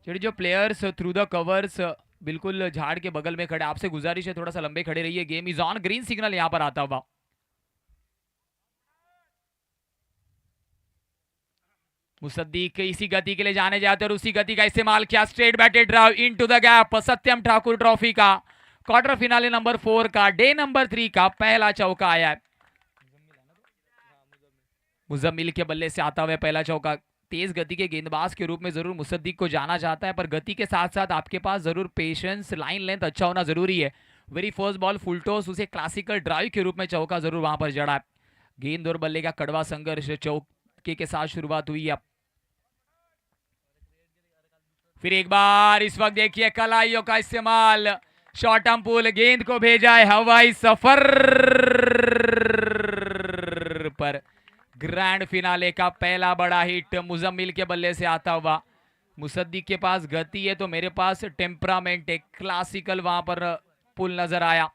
जो players through the covers बिल्कुल झाड़ के बगल में खड़े, आपसे गुजारिश है थोड़ा सा लंबे खड़े रहिए। Game is on, green signal यहां पर आता हुआ। मुसद्दीक इसी गति के लिए जाने जाते और उसी गति का इस्तेमाल किया। Straight batted drive into the gap. Satyam Thakur trophy का क्वार्टर फिनाले नंबर 4 का डे नंबर 3 का पहला चौका आया है। मुजम्मिल के बल्ले से आता हुआ पहला चौका। तेज गति के गेंदबाज के रूप में जरूर मुसद्दीक को जाना जाता है, पर गति के साथ साथ आपके पास जरूर पेशेंस, लाइन लेंथ अच्छा होना जरूरी है। Very first ball full toss, उसे क्लासिकल ड्राइव के रूप में चौका जरूर वहां पर जड़ा है। गेंद और बल्ले का कड़वा संघर्ष चौके के साथ शुरुआत हुई है। फिर एक बार इस वक्त देखिए कलाइयों का इस्तेमाल। शॉर्ट आर्म पुल, गेंद को भेजा है हवाई सफर पर। ग्रैंड फिनाले का पहला बड़ा हिट मुजम्मिल के बल्ले से आता हुआ। मुसद्दीक के पास गति है तो मेरे पास टेम्परामेंट है, क्लासिकल वहां पर पुल नजर आया।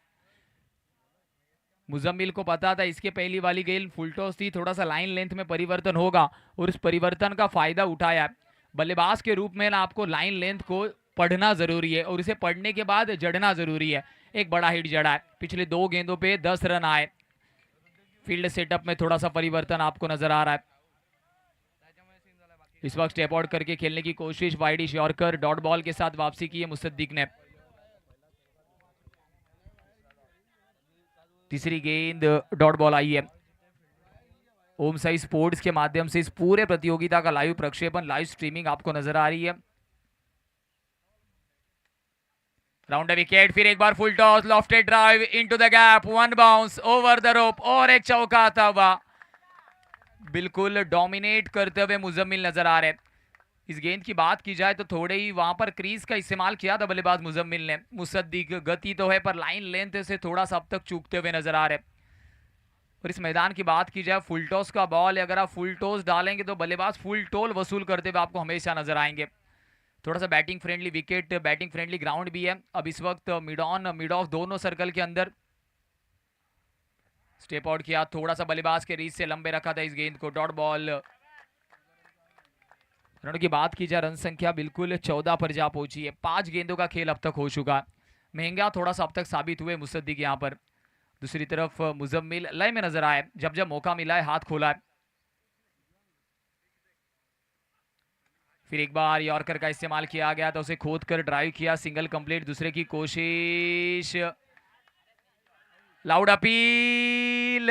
मुजम्मिल को पता था इसके पहली वाली गेंद फुल टॉस थी, थोड़ा सा लाइन लेंथ में परिवर्तन होगा और उस परिवर्तन का फायदा उठाया। बल्लेबाज के रूप में ना आपको लाइन लेंथ को पढ़ना जरूरी है और इसे पढ़ने के बाद जड़ना जरूरी है। एक बड़ा हिट जड़ा है। पिछले 2 गेंदों पे 10 रन आए। फील्ड सेटअप में थोड़ा सा परिवर्तन आपको नजर आ रहा है। इस वक्त स्टेप आउट करके खेलने की कोशिश, वाइडिश यॉर्कर, डॉट बॉल के साथ वापसी की है मुसद्दीक ने। तीसरी गेंद डॉट बॉल आई है। ओम साई स्पोर्ट्स के माध्यम से इस पूरे प्रतियोगिता का लाइव प्रक्षेपण, लाइव स्ट्रीमिंग आपको नजर आ रही है। राउंड विकेट, फिर एक बार full toss, lofted drive into the gap, one bounce over the rope और एक चौका आता हुआ। बिल्कुल डोमिनेट करते हुए मुजम्मिल नजर आ रहे। इस गेंद की बात की जाए तो थोड़े ही वहां पर क्रीज का इस्तेमाल किया था बल्लेबाज मुजम्मिल ने। मुसद्दीक गति तो है पर लाइन लेंथ से थोड़ा सा अब तक चूकते हुए नजर आ रहे। और इस मैदान की बात की जाए, फुल टॉस का बॉल है, अगर आप फुल टॉस डालेंगे तो बल्लेबाज फुल टोल वसूल करते हुए आपको हमेशा नजर आएंगे। थोड़ा सा batting friendly wicket, batting friendly ground भी है। अब इस वक्त मिड ऑन मिड ऑफ दोनों सर्कल के अंदर स्टेप आउट किया, थोड़ा सा बल्लेबाज के रीच से लंबे रखा था इस गेंद को। Dot ball. रनों की बात की जाए, रन संख्या बिल्कुल 14 पर जा पहुंची है। 5 गेंदों का खेल अब तक हो चुका। महंगा थोड़ा सा अब तक साबित हुए मुसद्दीक यहाँ पर। दूसरी तरफ मुजम्मिल लय में नजर आए, जब जब मौका मिला है हाथ खोला है। फिर एक बार यॉर्कर का इस्तेमाल किया गया तो उसे खोद कर ड्राइव किया, सिंगल कंप्लीट। दूसरे की कोशिश, लाउड अपील,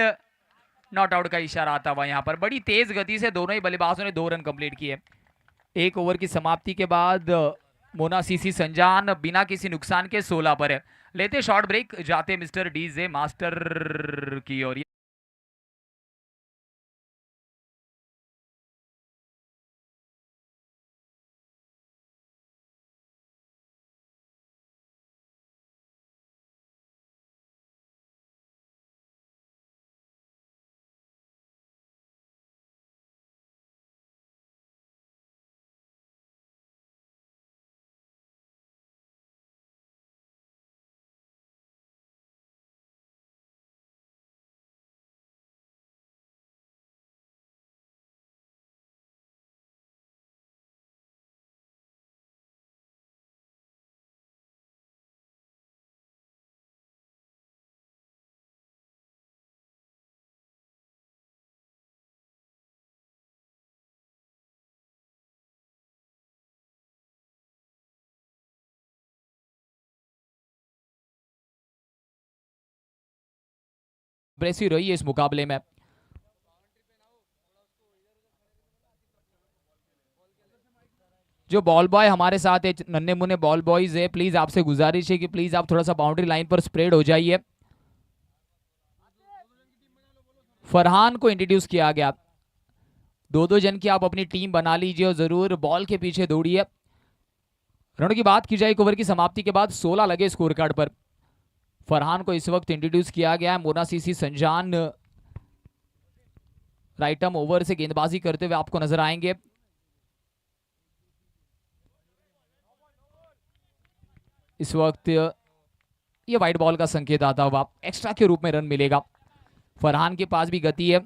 नॉट आउट का इशारा आता हुआ। यहां पर बड़ी तेज गति से दोनों ही बल्लेबाजों ने 2 रन कंप्लीट किए। 1 ओवर की समाप्ति के बाद मोना सीसी संजान बिना किसी नुकसान के 16 पर है। लेते शॉर्ट ब्रेक, जाते मिस्टर डीजे मास्टर की ओर। इंप्रेसिव रही है इस मुकाबले में। जो बॉल बॉय हमारे साथ है, नन्हे मुन्ने बॉल बॉयज है, प्लीज आपसे गुजारिश है कि प्लीज आप थोड़ा सा बाउंड्री लाइन पर स्प्रेड हो जाइए। फरहान को इंट्रोड्यूस किया गया। 2-2 जन की आप अपनी टीम बना लीजिए और जरूर बॉल के पीछे दौड़िए। रनों की बात की जाए, 1 ओवर की समाप्ति के बाद 16 लगे स्कोर कार्ड पर। फरहान को इस वक्त इंट्रोड्यूस किया गया है। मोना सीसी संजान राइट आर्म ओवर से गेंदबाजी करते हुए आपको नजर आएंगे। इस वक्त ये व्हाइट बॉल का संकेत आता हुआ, एक्स्ट्रा के रूप में रन मिलेगा। फरहान के पास भी गति है।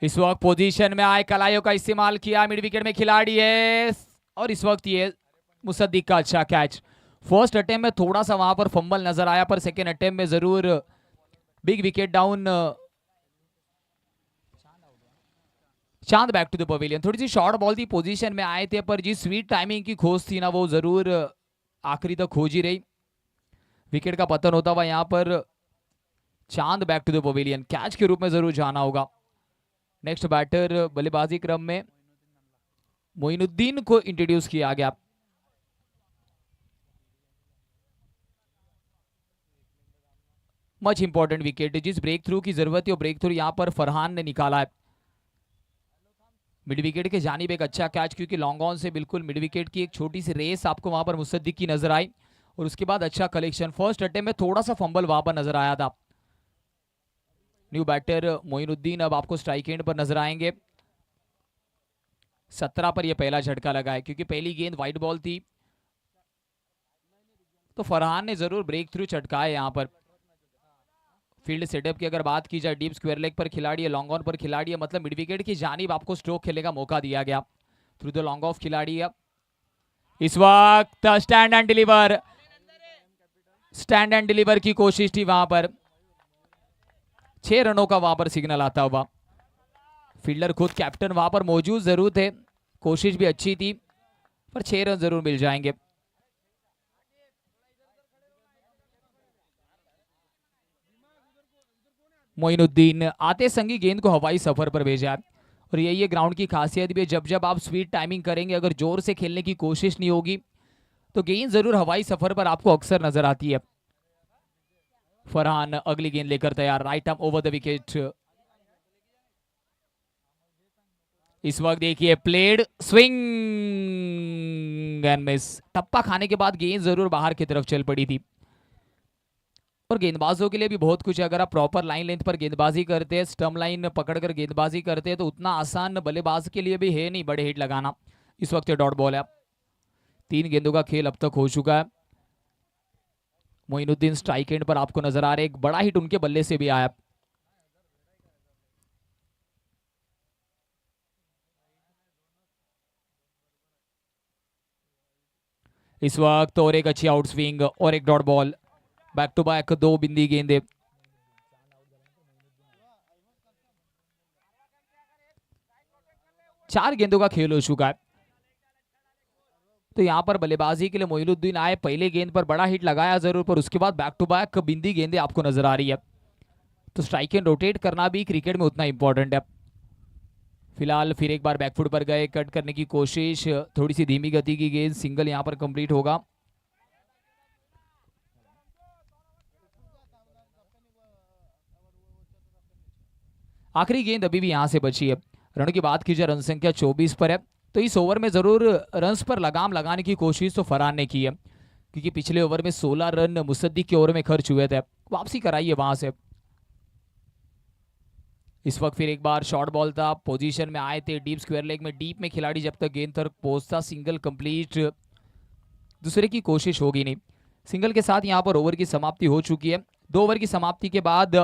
इस वक्त पोजीशन में आए, कलाइयों का इस्तेमाल किया, मिड विकेट में खिलाड़ी है और इस वक्त ये मुसद्दिक का अच्छा कैच। फर्स्ट अटेम्प्ट में थोड़ा सा वहां पर फंबल नजर आया, पर सेकेंड अटेम्प्ट में जरूर बिग विकेट डाउन। चांद बैक टू द पवेलियन। थोड़ी सी शॉर्ट बॉल थी, पोजीशन में आए थे, पर जिस स्वीट टाइमिंग की खोज थी ना वो जरूर आखिरी तक खोज ही रही। विकेट का पतन होता हुआ यहाँ पर Chand back to the pavilion, catch के रूप में जरूर जाना होगा। नेक्स्ट बैटर बल्लेबाजी क्रम में मोइनुद्दीन को इंट्रोड्यूस किया गया। मच इंपॉर्टेंट विकेट, जिस ब्रेक थ्रू की जरूरत है वो ब्रेक थ्रू यहां पर फरहान ने निकाला है। मिड विकेट के जानिब एक अच्छा कैच, क्योंकि लॉन्ग ऑन से बिल्कुल मिड विकेट की एक छोटी सी रेस आपको वहां पर मुसद्दिक की नजर आई और उसके बाद अच्छा कलेक्शन। फर्स्ट अटेम्प्ट में थोड़ा सा फंबल वहां पर नजर आया था। न्यू बैटर मोइनुद्दीन अब आपको स्ट्राइक एंड पर नजर आएंगे। 17 पर यह पहला झटका लगा है, क्योंकि पहली गेंद वाइड बॉल थी तो फरहान ने जरूर ब्रेक थ्रू चटकाए यहां पर। फील्ड सेटअप की अगर बात की जाए, डीप स्क्वायर लेग पर खिलाड़ी है, लॉन्ग ऑन पर खिलाड़ी है, मतलब मिड विकेट की जानिब आपको स्ट्रोक खेलने का मौका दिया गया थ्रू द लॉन्ग ऑफ खिलाड़ी है। इस वक्त stand and deliver, stand and deliver की कोशिश थी वहां पर। 6 रनों का वहां पर सिग्नल आता हुआ। फील्डर खुद कैप्टन वहां पर मौजूद जरूर थे, कोशिश भी अच्छी थी, पर 6 रन जरूर मिल जाएंगे। मोइनुद्दीन आते संगी गेंद को हवाई सफर पर भेजा है और यही है ग्राउंड की खासियत भी है। जब जब आप स्वीट टाइमिंग करेंगे, अगर जोर से खेलने की कोशिश नहीं होगी तो गेंद जरूर हवाई सफर पर आपको अक्सर नजर आती है। फरहान अगली गेंद लेकर तैयार, right arm over the wicket. इस वक्त देखिए प्लेड स्विंग एंड मिस, टप्पा खाने के बाद गेंद जरूर बाहर की तरफ चल पड़ी थी। और गेंदबाजों के लिए भी बहुत कुछ है, अगर आप प्रॉपर लाइन लेंथ पर गेंदबाजी करते हैं, स्टम्प लाइन पकड़कर गेंदबाजी करते हैं, तो उतना आसान बल्लेबाज के लिए भी है नहीं बड़े हिट लगाना। इस वक्त ये डॉट बॉल है। 3 गेंदों का खेल अब तक हो चुका है। मोइनुद्दीन स्ट्राइक एंड पर आपको नजर आ रहे, एक बड़ा हिट उनके बल्ले से भी आया। इस वक्त और एक अच्छी आउट स्विंग और एक dot ball, back to back 2 बिंदी गेंदे। चार गेंदों का खेल हो चुका है। तो यहां पर बल्लेबाजी के लिए मोइनुद्दीन आए, पहले गेंद पर बड़ा हिट लगाया जरूर, पर उसके बाद बैक टू बैक बिंदी गेंदे आपको नजर आ रही है। तो स्ट्राइक एंड रोटेट करना भी क्रिकेट में उतना इंपॉर्टेंट है। फिलहाल फिर एक बार बैकफुट पर गए, कट करने की कोशिश, थोड़ी सी धीमी गति की गेंद, सिंगल यहां पर कंप्लीट होगा। आखिरी गेंद अभी भी यहां से बची है। रन की बात की जाए, रन संख्या 24 पर है, तो इस ओवर में जरूर रन्स पर लगाम लगाने की कोशिश तो फरहान ने की है, क्योंकि पिछले ओवर में 16 रन मुसद्दिक के ओवर में खर्च हुए थे, वापसी कराई है वहां से। इस वक्त फिर एक बार शॉर्ट बॉल था, पोजीशन में आए थे डीप स्क्वायर लेग में, डीप में खिलाड़ी जब तक गेंद तक पहुंचता सिंगल कंप्लीट दूसरे की कोशिश होगी नहीं। सिंगल के साथ यहां पर ओवर की समाप्ति हो चुकी है। 2 ओवर की समाप्ति के बाद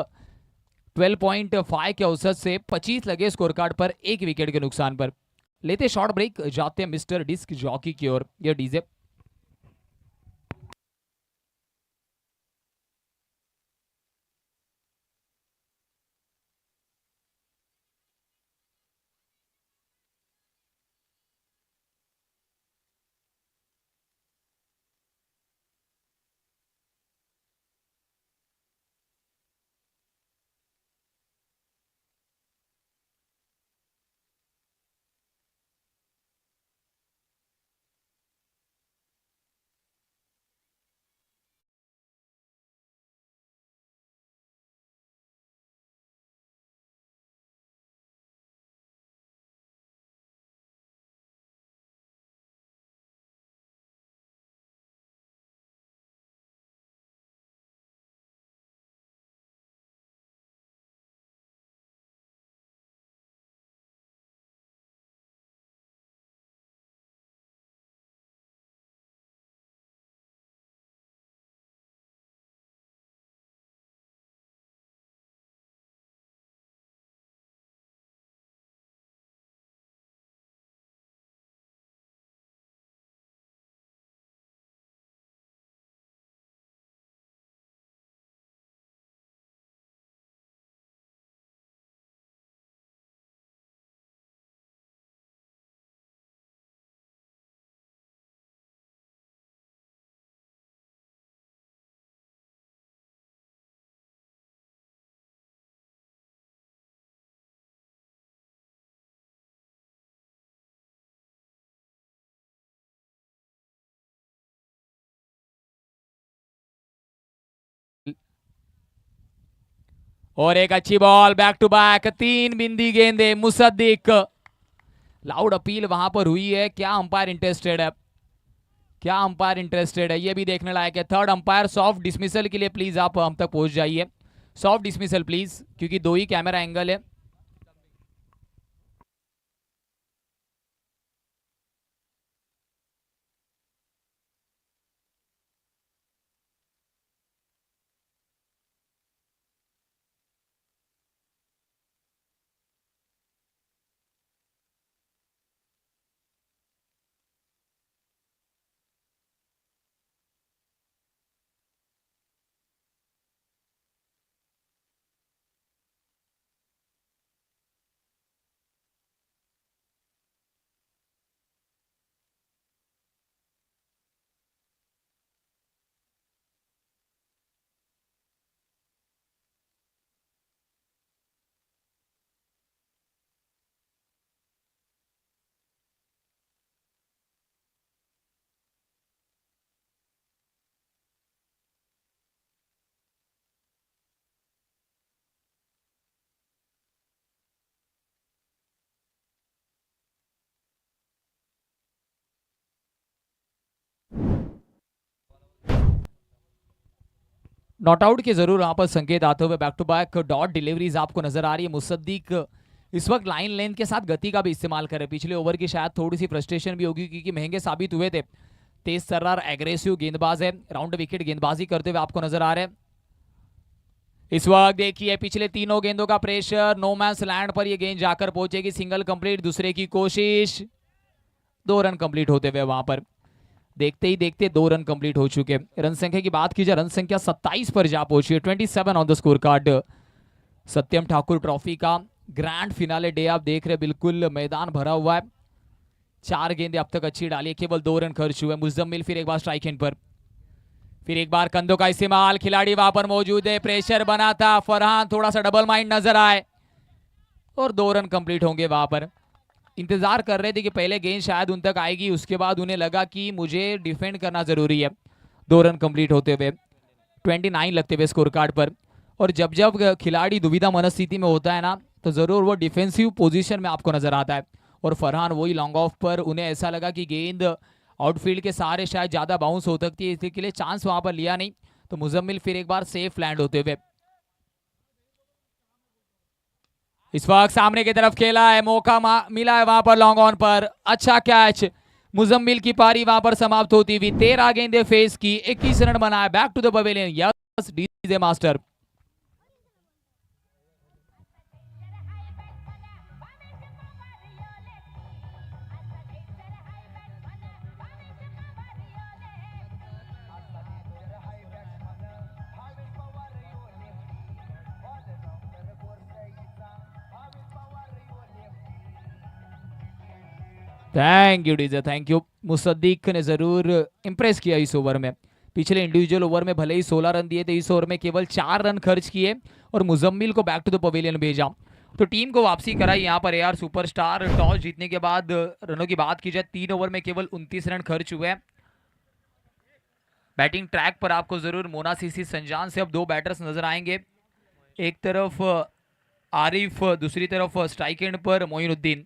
12.5 के औसत से 25 लगे स्कोर कार्ड पर, 1 विकेट के नुकसान पर। लेते शॉर्ट ब्रेक, जाते हैं मिस्टर डिस्क जॉकी की ओर। ये डीजे और एक अच्छी बॉल, बैक टू बैक 3 बिंदी गेंदे मुसद्दिक। लाउड अपील वहां पर हुई है, क्या अंपायर इंटरेस्टेड है, क्या अंपायर इंटरेस्टेड है, ये भी देखने लायक है। थर्ड अंपायर सॉफ्ट डिसमिसल के लिए प्लीज आप हम तक पहुंच जाइए, सॉफ्ट डिसमिसल प्लीज, क्योंकि 2 ही कैमरा एंगल है। नॉट आउट के जरूर वहां पर संकेत आते हुए back to back dot deliveries आपको नजर आ रही है। मुसद्दिक इस वक्त लाइन लेंथ के साथ गति का भी इस्तेमाल करे, पिछले ओवर की शायद थोड़ी सी फ्रस्ट्रेशन भी होगी क्योंकि महंगे साबित हुए थे। तेज तर्रार एग्रेसिव गेंदबाज है, राउंड विकेट गेंदबाजी करते हुए आपको नजर आ रहे हैं। इस वक्त देखिए पिछले तीनों गेंदों का प्रेशर, नो मैंस लैंड पर ये गेंद जाकर पहुंचेगी, सिंगल कंप्लीट, दूसरे की कोशिश, 2 रन कंप्लीट होते हुए वहां पर। देखते ही देखते 2 रन कंप्लीट हो चुके। रन संख्या की बात की जाए, रन संख्या 27 पर जा पहुंची है, 27 on the score card. Satyam Thakur trophy का ग्रैंड फिनाले डे आप देख रहे, बिल्कुल मैदान भरा हुआ है। 4 गेंदे अब तक अच्छी डाली है, केवल 2 रन खर्च हुए। मुजम्मिल फिर एक बार स्ट्राइक एंड पर, फिर एक बार कंधों का इस्तेमाल, खिलाड़ी वहां पर मौजूद है, प्रेशर बना था। फरहान थोड़ा सा डबल माइंड नजर आए और 2 रन कंप्लीट होंगे वहां पर। इंतजार कर रहे थे कि पहले गेंद शायद उन तक आएगी, उसके बाद उन्हें लगा कि मुझे डिफेंड करना जरूरी है। 2 रन कंप्लीट होते हुए 29 लगते हुए स्कोर कार्ड पर। और जब जब खिलाड़ी दुविधा मनस्थिति में होता है ना, तो जरूर वो डिफेंसिव पोजीशन में आपको नजर आता है। और फरहान वही लॉन्ग ऑफ पर, उन्हें ऐसा लगा कि गेंद आउटफील्ड के सहारे शायद ज्यादा बाउंस हो सकती है, इसके लिए चांस वहां पर लिया नहीं। तो मुजम्मिल फिर एक बार सेफ लैंड होते हुए। इस वक्त सामने की तरफ खेला है, मौका मिला है वहां पर लॉन्ग ऑन पर, अच्छा कैच। मुजम्मिल की पारी वहां पर समाप्त होती हुई, 13 गेंदे फेस की, 21 रन बनाए, back to the pavilion. Yes DJ master. Thank you DJ, thank you. Musaddiq ने जरूर इंप्रेस किया इस ओवर में। पिछले इंडिविजुअल ओवर में भले ही 16 रन दिए थे, इस ओवर में केवल 4 रन खर्च किए और मुजम्मिल को बैक टू द पवेलियन भेजा। तो टीम को वापसी कराई यहाँ पर एआर सुपरस्टार। टॉस जीतने के बाद रनों की बात की जाए, 3 ओवर में केवल 29 रन खर्च हुए। बैटिंग ट्रैक पर आपको जरूर मोना सीसी संजान से अब 2 बैटर्स नजर आएंगे। एक तरफ आरिफ, दूसरी तरफ स्ट्राइक एंड पर मोइनुद्दीन।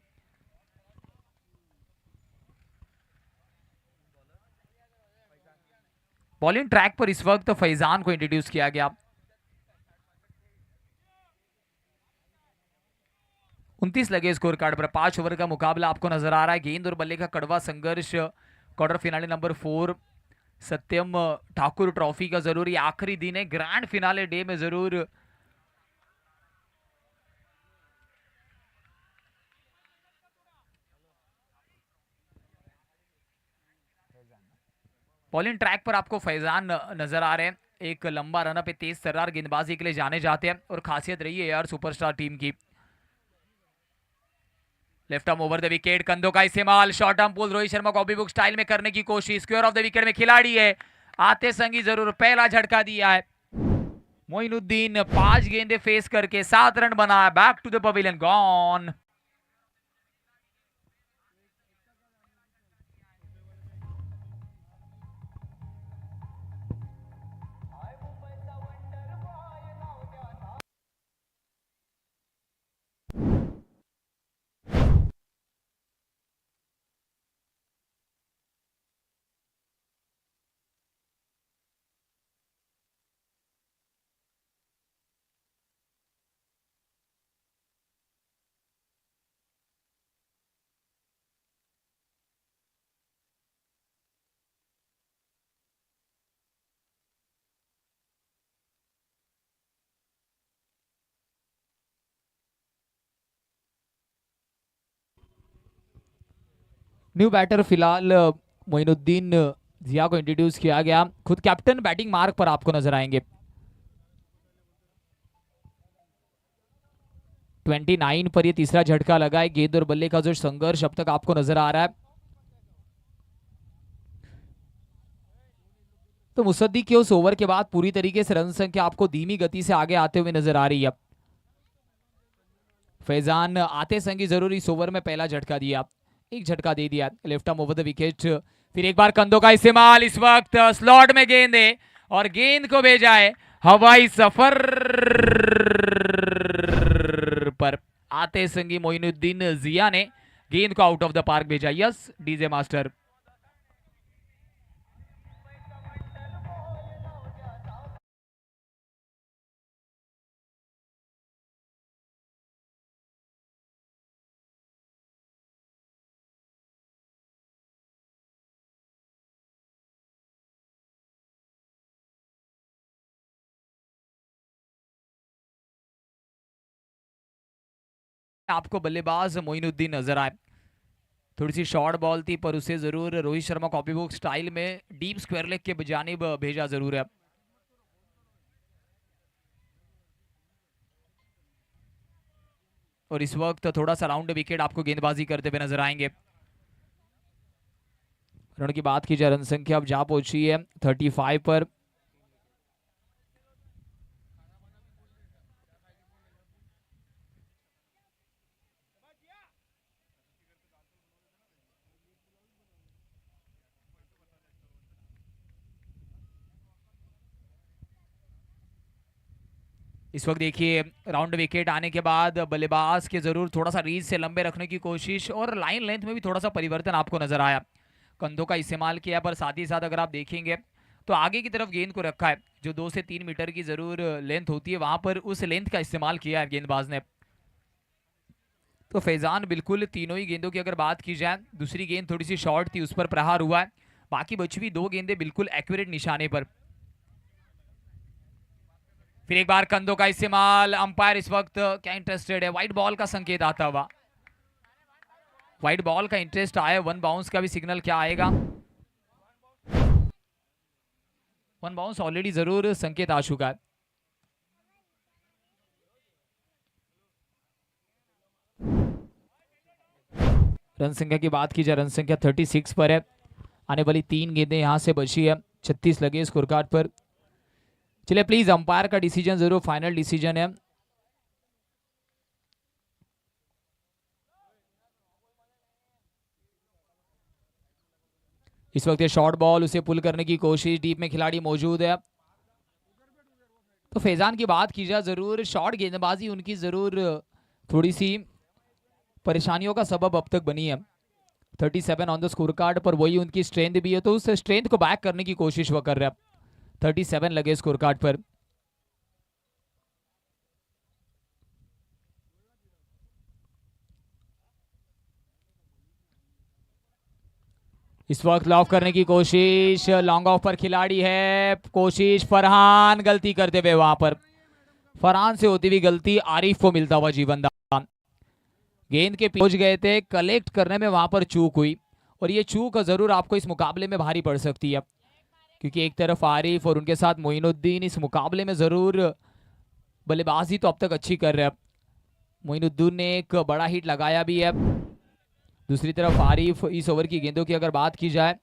बॉलिंग ट्रैक पर इस वक्त फैजान को इंट्रोड्यूस किया गया। 29 लगे स्कोर कार्ड पर, 5 ओवर का मुकाबला आपको नजर आ रहा है। गेंद और बल्ले का कड़वा संघर्ष, क्वार्टर फिनाले नंबर 4 सत्यम ठाकुर ट्रॉफी का जरूर ये आखिरी दिन है, ग्रैंड फिनाले डे में जरूर बॉलिंग ट्रैक पर आपको फैजान नजर आ रहे हैं। एक लंबा रन पे तेज तर्रार गेंदबाजी के लिए जाने जाते हैं और खासियत रही है यार सुपरस्टार टीम की। Left arm over the wicket, कंधों का इस्तेमाल, short arm pull, Rohit Sharma copybook style में करने की कोशिश, स्क्वायर ऑफ द विकेट में खिलाड़ी है, आते संगी जरूर पहला झटका दिया है। मोइनुद्दीन 5 गेंदे फेस करके 7 रन बनाया, back to the pavilion, gone. New batter फिलहाल मोइनुद्दीन जिया को इंट्रोड्यूस किया गया, खुद कैप्टन बैटिंग मार्क पर आपको नजर आएंगे। 29 पर ये तीसरा झटका लगा है। गेंद और बल्ले का जो संघर्ष अब तक आपको नजर आ रहा है। तो मुसद्दी के उस ओवर के बाद पूरी तरीके से रन संख्या आपको धीमी गति से आगे आते हुए नजर आ रही है। फैजान आते संगी जरूर इस ओवर में पहला झटका दिया, एक झटका दे दिया, left arm over the wicket. फिर एक बार कंधों का इस्तेमाल, इस वक्त स्लॉट में गेंद है और गेंद को भेजा है हवाई सफर पर। आते संगी मोइनुद्दीन जिया ने गेंद को आउट ऑफ द पार्क भेजा। Yes DJ master. आपको बल्लेबाज मोइनुद्दीन नजर आए, थोड़ी सी शॉर्ट बॉल थी पर उसे जरूर Rohit Sharma copybook style में डीप स्क्वायर लेग के जानिब भेजा जरूर है। और इस वक्त थोड़ा सा राउंड विकेट आपको गेंदबाजी करते हुए नजर आएंगे। रन की बात की जाए, रन संख्या अब जा पहुंची है 35 पर। इस वक्त देखिए राउंड विकेट आने के बाद बल्लेबाज के जरूर थोड़ा सा रीच से लंबे रखने की कोशिश और लाइन लेंथ में भी थोड़ा सा परिवर्तन आपको नजर आया। कंधों का इस्तेमाल किया पर साथ ही साथ अगर आप देखेंगे तो आगे की तरफ गेंद को रखा है, जो 2 से 3 मीटर की जरूर लेंथ होती है वहां पर उस लेंथ का इस्तेमाल किया है गेंदबाज ने। तो फैजान बिल्कुल तीनों ही गेंदों की अगर बात की जाए, दूसरी गेंद थोड़ी सी शॉर्ट थी, उस पर प्रहार हुआ है, बाकी बची हुई 2 गेंदें बिल्कुल एक्यूरेट निशाने पर। फिर एक बार कंधों का इस्तेमाल, अंपायर इस वक्त क्या इंटरेस्टेड है, व्हाइट बॉल का संकेत आता हुआ, व्हाइट बॉल का इंटरेस्ट आया, वन बाउंस का भी सिग्नल क्या आएगा, वन बाउंस ऑलरेडी जरूर संकेत आ चुका है। रन संख्या की बात की जाए, रन संख्या 36 पर है, आने वाली 3 गेंदें यहां से बची है, 36 लगे स्कोर कार्ड पर। चलिए प्लीज अंपायर का डिसीजन जरूर फाइनल डिसीजन है। इस वक्त ये शॉर्ट बॉल, उसे पुल करने की कोशिश, डीप में खिलाड़ी मौजूद है। तो फैजान की बात की जाए, जरूर शॉर्ट गेंदबाजी उनकी जरूर थोड़ी सी परेशानियों का सबब अब तक बनी है। 37 ऑन द स्कोर कार्ड पर, वही उनकी स्ट्रेंथ भी है, तो उस स्ट्रेंथ को बैक करने की कोशिश वो कर रहे हैं। 37 लगे स्कोर कार्ड पर। इस वक्त लॉक करने की कोशिश, लॉन्ग ऑफ पर खिलाड़ी है, कोशिश फरहान, गलती करते हुए वहां पर फरहान से होती हुई गलती, आरिफ को मिलता हुआ जीवन दान। गेंद के पहुंच गए थे, कलेक्ट करने में वहां पर चूक हुई और ये चूक जरूर आपको इस मुकाबले में भारी पड़ सकती है, क्योंकि एक तरफ आरिफ और उनके साथ मोइनुद्दीन इस मुकाबले में जरूर बल्लेबाजी तो अब तक अच्छी कर रहे हैं। मोइनुद्दीन ने एक बड़ा हिट लगाया भी है, दूसरी तरफ आरिफ। इस ओवर की गेंदों की अगर बात की जाए,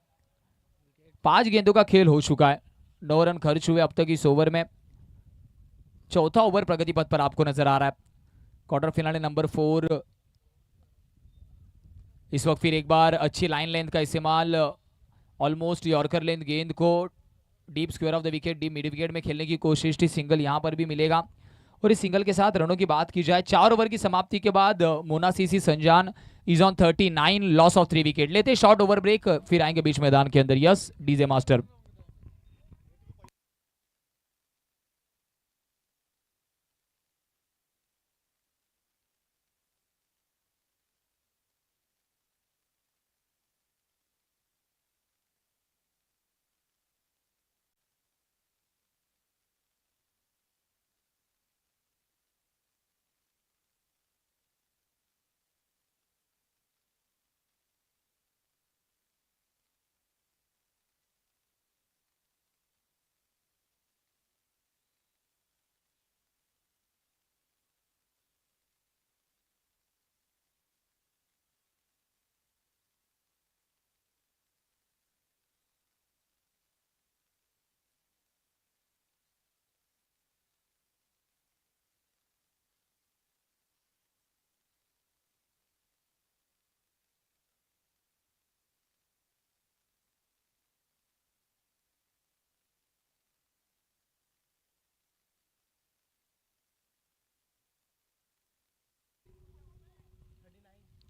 5 गेंदों का खेल हो चुका है, 9 रन खर्च हुए अब तक इस ओवर में। चौथा ओवर प्रगति पथ पर आपको नजर आ रहा है, क्वार्टर फिनाले नंबर 4। इस वक्त फिर एक बार अच्छी लाइन लेंथ का इस्तेमाल, ऑलमोस्ट यॉर्कर लेंथ गेंद को deep square of the wicket, deep mid wicket में खेलने की कोशिश थी, सिंगल यहां पर भी मिलेगा। और इस सिंगल के साथ रनों की बात की जाए, 4 ओवर की समाप्ति के बाद मोनासीसी संजान is on 39, loss of 3 wicket. लेते शॉर्ट ओवर ब्रेक, फिर आएंगे बीच मैदान के अंदर। Yes DJ master.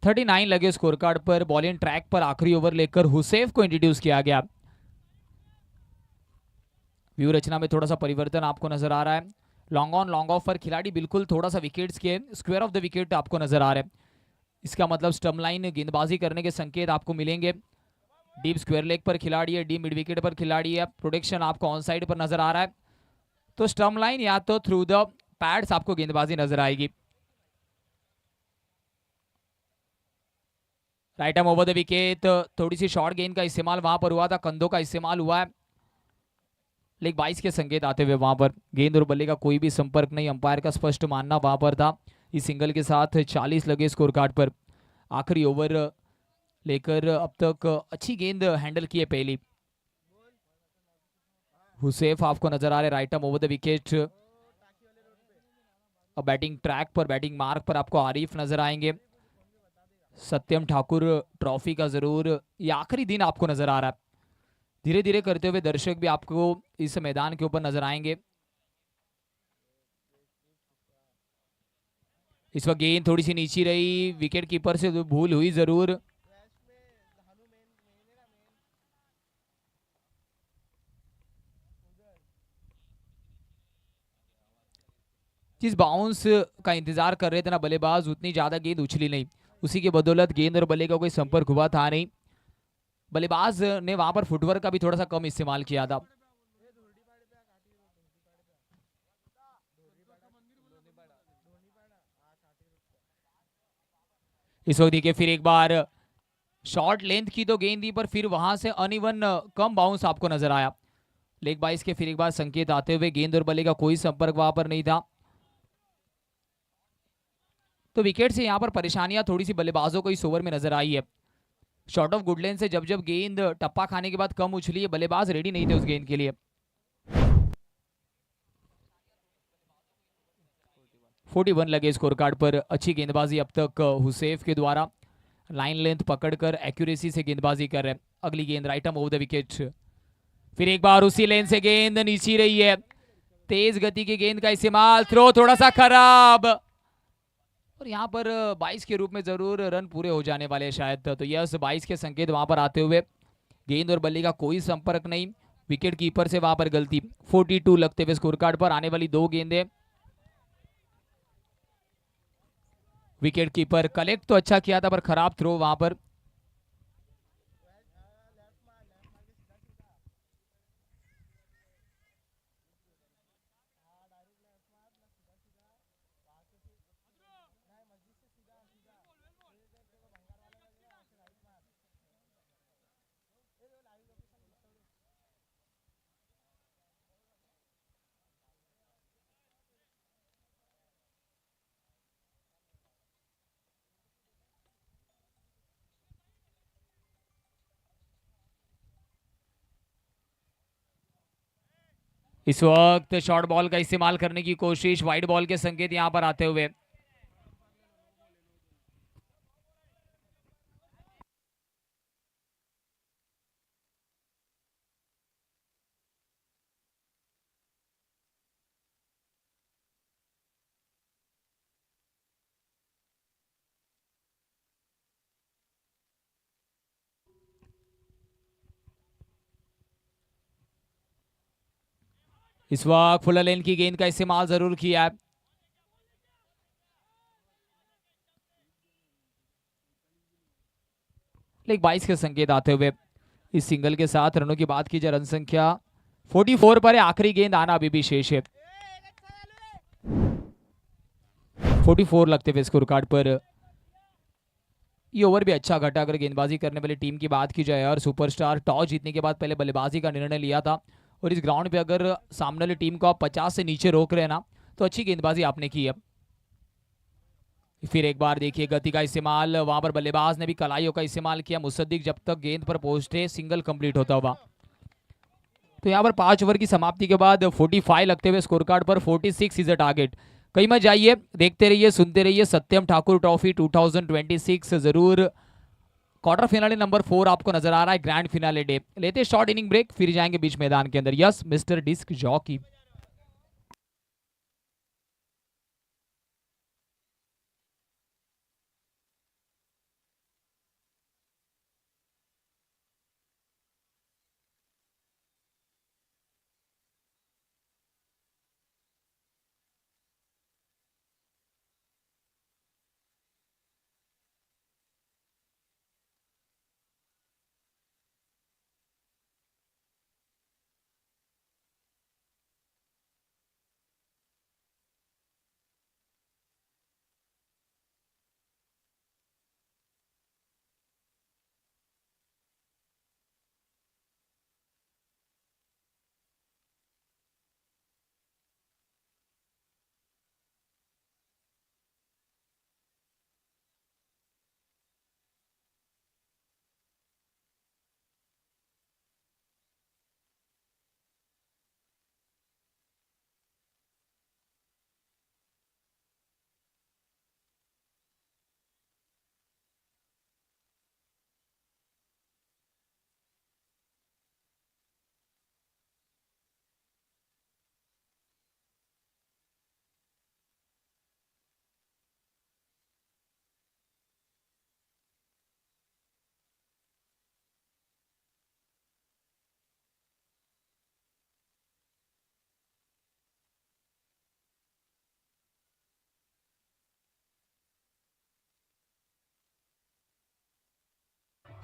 39 लगे स्कोर कार्ड पर। बॉलिंग ट्रैक पर आखिरी ओवर लेकर हुसैफ को इंट्रोड्यूस किया गया। व्यू रचना में थोड़ा सा परिवर्तन आपको नजर आ रहा है। लॉन्ग ऑन लॉन्ग ऑफ पर खिलाड़ी बिल्कुल थोड़ा सा विकेट्स के स्क्वायर ऑफ द विकेट आपको नजर आ रहा है। इसका मतलब स्टम्प लाइन गेंदबाजी करने के संकेत आपको मिलेंगे। डीप स्क्वायर लेग पर खिलाड़ी है, डीप मिड विकेट पर खिलाड़ी है, प्रोटेक्शन आपको ऑन साइड पर नजर आ रहा है। तो स्टम्प लाइन या तो थ्रू द पैड्स आपको गेंदबाजी नजर आएगी। Right arm over the wicket, थोड़ी सी शॉर्ट गेंद का इस्तेमाल वहां पर हुआ था, कंधों का इस्तेमाल हुआ है। लेग 22 के संकेत आते हुए वहां पर गेंद और बल्ले का कोई भी संपर्क नहीं, अंपायर का स्पष्ट मानना वहां पर था। इस सिंगल के साथ 40 लगे स्कोर कार्ड पर। आखिरी ओवर लेकर अब तक अच्छी गेंद हैंडल की है पहली। हुसैफ आपको नजर आ रहे right arm over the wicket. अब बैटिंग ट्रैक पर, बैटिंग मार्क पर आपको आरिफ नजर आएंगे। सत्यम ठाकुर ट्रॉफी का जरूर ये आखिरी दिन आपको नजर आ रहा है। धीरे धीरे करते हुए दर्शक भी आपको इस मैदान के ऊपर नजर आएंगे। इस वक्त गेंद थोड़ी सी नीची रही, विकेट कीपर से भूल हुई जरूर। जिस बाउंस का इंतजार कर रहे थे ना बल्लेबाज, उतनी ज्यादा गेंद उछली नहीं। उसी के बदौलत गेंद और बल्ले का कोई संपर्क हुआ था नहीं। बल्लेबाज ने वहां पर फुटवर्क का भी थोड़ा सा कम इस्तेमाल किया था। इस वक्त देखिए फिर एक बार शॉर्ट लेंथ की तो गेंद दी, पर फिर वहां से अनइवन कम बाउंस आपको नजर आया। लेग 22 के फिर एक बार संकेत आते हुए गेंद और बल्ले का कोई संपर्क वहां पर नहीं था। तो विकेट से यहां पर परेशानियां थोड़ी सी बल्लेबाजों को इस ओवर में नजर आई है। शॉर्ट ऑफ गुडलैंड से जब जब गेंद टप्पा खाने के बाद कम उछली है, बल्लेबाज रेडी नहीं थे उस गेंद के लिए। 41 लगे स्कोर कार्ड पर। अच्छी गेंदबाजी अब तक हुसैफ के द्वारा, लाइन लेंथ पकड़कर एक्यूरेसी से गेंदबाजी कर रहे हैं। अगली गेंद right arm over the wicket. फिर एक बार उसी लेन से गेंद नीची रही है। तेज गति की गेंद का इस्तेमाल, थ्रो थोड़ा सा खराब, और यहाँ पर 22 के रूप में जरूर रन पूरे हो जाने वाले शायद। तो यस 22 के संकेत वहां पर आते हुए गेंद और बल्ले का कोई संपर्क नहीं, विकेट कीपर से वहां पर गलती। 42 लगते हुए स्कोर कार्ड पर। आने वाली दो गेंदें, विकेट कीपर कलेक्ट तो अच्छा किया था पर खराब थ्रो वहां पर। इस वक्त शॉर्ट बॉल का इस्तेमाल करने की कोशिश, वाइड बॉल के संकेत यहां पर आते हुए। इस वक्त फुल लेन की गेंद का इस्तेमाल जरूर किया है। लेग 22 के संकेत आते हुए इस सिंगल के साथ रनों की बात की जाए, रन संख्या 44 पर है। आखिरी गेंद आना अभी भी शेष है। 44 लगते हुए स्कोर कार्ड पर। ये ओवर भी अच्छा घटा अगर गेंदबाजी करने वाली टीम की बात की जाए। और सुपरस्टार टॉस जीतने के बाद पहले बल्लेबाजी का निर्णय लिया था, और इस ग्राउंड पे अगर सामने वाली टीम को आप 50 से नीचे रोक रहे हैं ना, तो अच्छी गेंदबाजी आपने की है। फिर एक बार देखिए गति का इस्तेमाल, वहां पर बल्लेबाज ने भी कलाइयों का इस्तेमाल किया। मुसद्दिक जब तक गेंद पर पहुंचते सिंगल कंप्लीट होता हुआ। तो यहाँ पर 5 ओवर की समाप्ति के बाद 45 लगते हुए स्कोर कार्ड पर। 46 इज अ टारगेट। कहीं मत जाइए, देखते रहिए, सुनते रहिए। सत्यम ठाकुर ट्रॉफी 2026 जरूर क्वार्टर फिनाले नंबर 4 आपको नजर आ रहा है। Grand finale day. लेते शॉर्ट इनिंग ब्रेक, फिर जाएंगे बीच मैदान के अंदर। Yes mister disc jockey.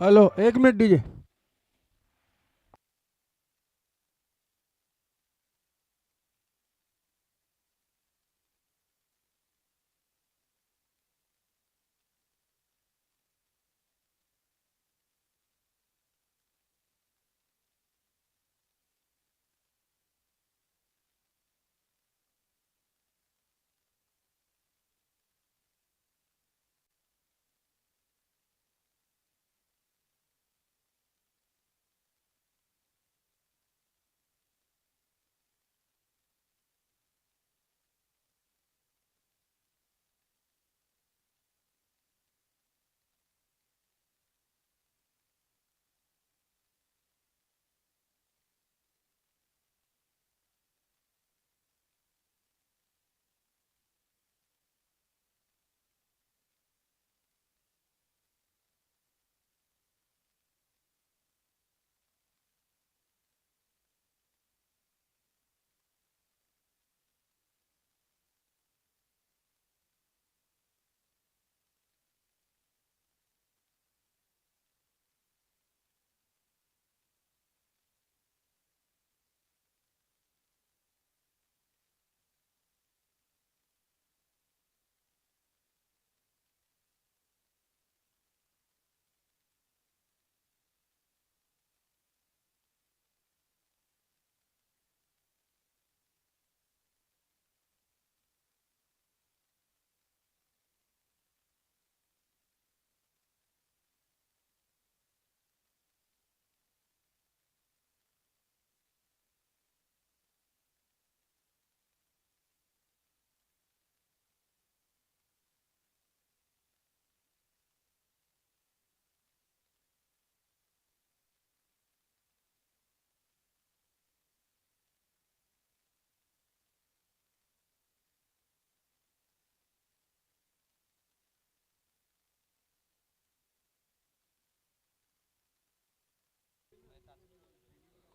Hello, एक मिनट दीजिए।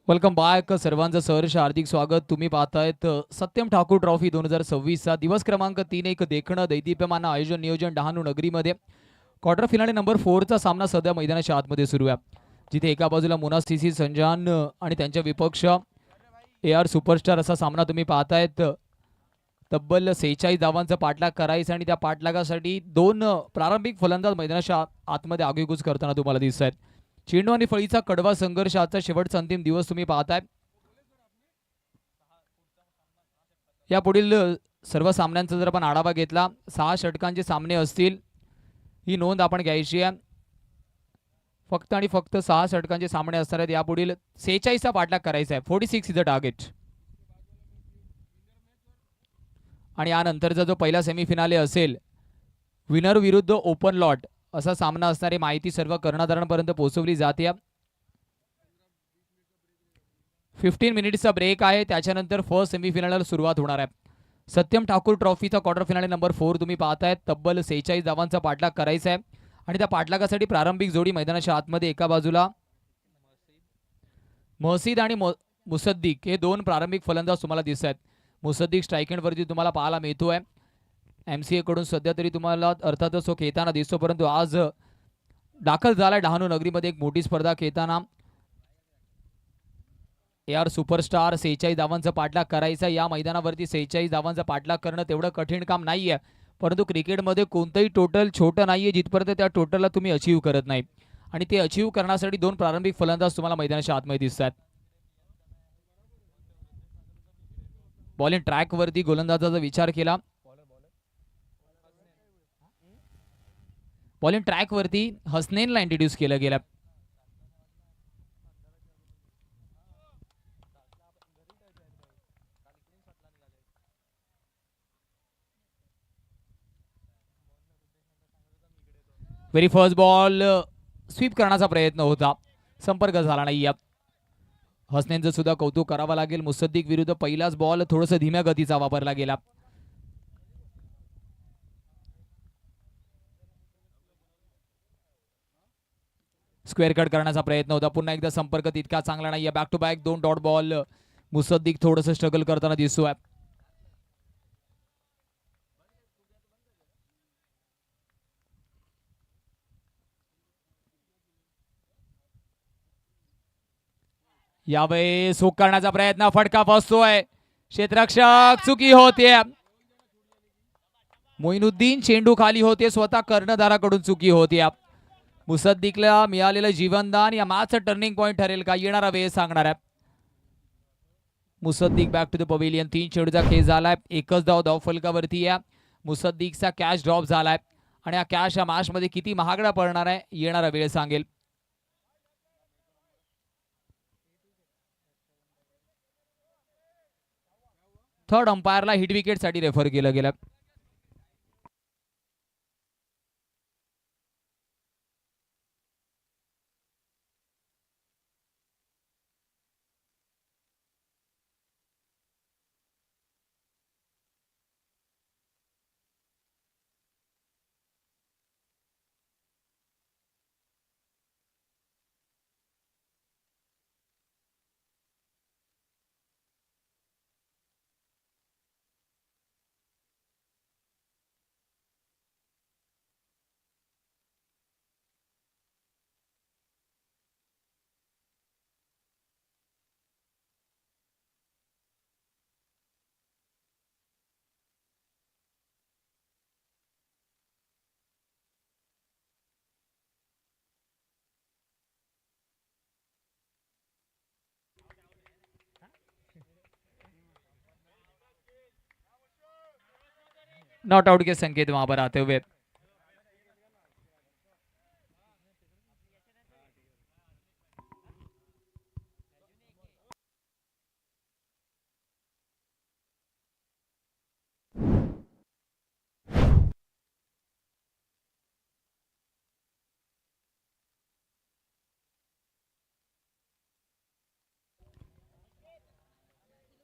वेलकम बॅक सर्वांचं सहर्ष हार्दिक स्वागत. तुम्ही पाहतायत सत्यम ठाकूर ट्रॉफी 2026 दिवस क्रमांक 3. एक देखणं दैदिप्यमान आयोजन नियोजन डहाणू नगरीमध्ये क्वार्टर फिनाले नंबर 4चा सामना सध्या मैदानाच्या आतमध्ये सुरू आहे, जिथे एका बाजूला मोनास्टिसी संजान आणि त्यांच्या विपक्ष AR सुपरस्टार असा सामना तुम्ही पाहतायत. तब्बल 46 धावांचा पाठलाग करायचा आणि त्या पाठलागासाठी दोन प्रारंभिक फलंदाज मैदानाच्या आतमध्ये आगेकूच करताना तुम्हाला दिसत आहेत. चेंडू आणि फळीचा कडवा संघर्ष आजचा शेवटचा अंतिम दिवस तुम्ही पाहताय. या पुढील सर्व सामन्यांचा जर आपण आढावा घेतला, 6 षटकांचे सामने असतील, ही नोंद आपण घ्यायची आहे. फक्त आणि फक्त 6 षटकांचे सामने असणार आहेत. यापुढील 46चा पाठलाग करायचा आहे. 46 इज द टार्गेट. आणि यानंतरचा जो पहिला सेमीफिनाले असेल, विनर विरुद्ध ओपन लॉट असा सामना असणारी माहिती सर्व कर्णधारांपर्यंत पोहोचवली जाते. 15 मिनिट्सचा ब्रेक आहे, त्याच्यानंतर फर्स्ट सेमीफिनालला सुरुवात होणार आहे. सत्यम ठाकूर ट्रॉफीचा क्वार्टर फिनाले नंबर 4 तुम्ही पाहतायत. तब्बल 46 धावांचा पाठलाग करायचा आहे आणि त्या पाठलागासाठी प्रारंभिक जोडी मैदानाच्या आतमध्ये एका बाजूला महसीद आणि मुसद्दीक हे दोन प्रारंभिक फलंदाज तुम्हाला दिसत आहेत. मुसद्दीक स्ट्राईक एंडवरती तुम्हाला पाहायला मिळतोय. MCA कडून सध्या तरी तुम्हाला अर्थातच तो खेळताना दिसतो, परंतु आज दाखल झाला डहाणू नगरीमध्ये एक मोठी स्पर्धा खेळताना. AR सुपरस्टार 46 धावांचा पाठलाग करायचा. या मैदानावरती 46 धावांचा पाठलाग करणं तेवढं कठीण काम नाहीये, परंतु क्रिकेटमध्ये कोणतंही टोटल छोटं नाहीये जिथपर्यंत त्या टोटलला तुम्ही अचीव करत नाही. आणि ते अचीव करण्यासाठी दोन प्रारंभिक फलंदाज तुम्हाला मैदानाच्या आतमध्ये दिसतात. बॉलिंग ट्रॅकवरती गोलंदाजाचा विचार केला. बॉलिंग ट्रॅकवरती हसनैनला इंट्रोड्यूस केलं गेलं. व्हेरी फर्स्ट बॉल स्वीप करण्याचा प्रयत्न होता, संपर्क झाला नाही. हसनैनचं सुद्धा कौतुक करावं लागेल. मुसद्दीक विरुद्ध पहिलाच बॉल थोडंसं धीम्या गतीचा वापरला गेला. स्क्वेअर कट करण्याचा प्रयत्न होता, पुन्हा एकदा संपर्क तितका चांगला नाही. Back to back 2 dot ball. Musaddiq थोडंसं स्ट्रगल करताना दिसतोय. यावेळेस हुक करण्याचा प्रयत्न, फटका बसतोय, क्षेत्ररक्षक चुकी होते. मोइनुद्दीन चेंडू खाली होते, स्वतः कर्णधाराकडून चुकी होती. मुसद्दीकला मिळालेलं जीवनदान या मॅचचं टर्निंग पॉइंट ठरेल का, येणारा वेळ सांगणार आहे. मुसद्दीक बॅक टू द पवेलियन. 3 चेंडूचा खेळ झालाय, एकच धाव फलकावरती आहे. मुसद्दीकचा कॅच ड्रॉप झालाय आणि हा कॅच या मॅच मध्ये किती महागडा पडणार आहे, येणारा वेळ सांगेल. थर्ड अंपायरला हिट विकेट साठी रेफर केलं गेलं. नॉट आउट के संकेत वहां पर आते हुए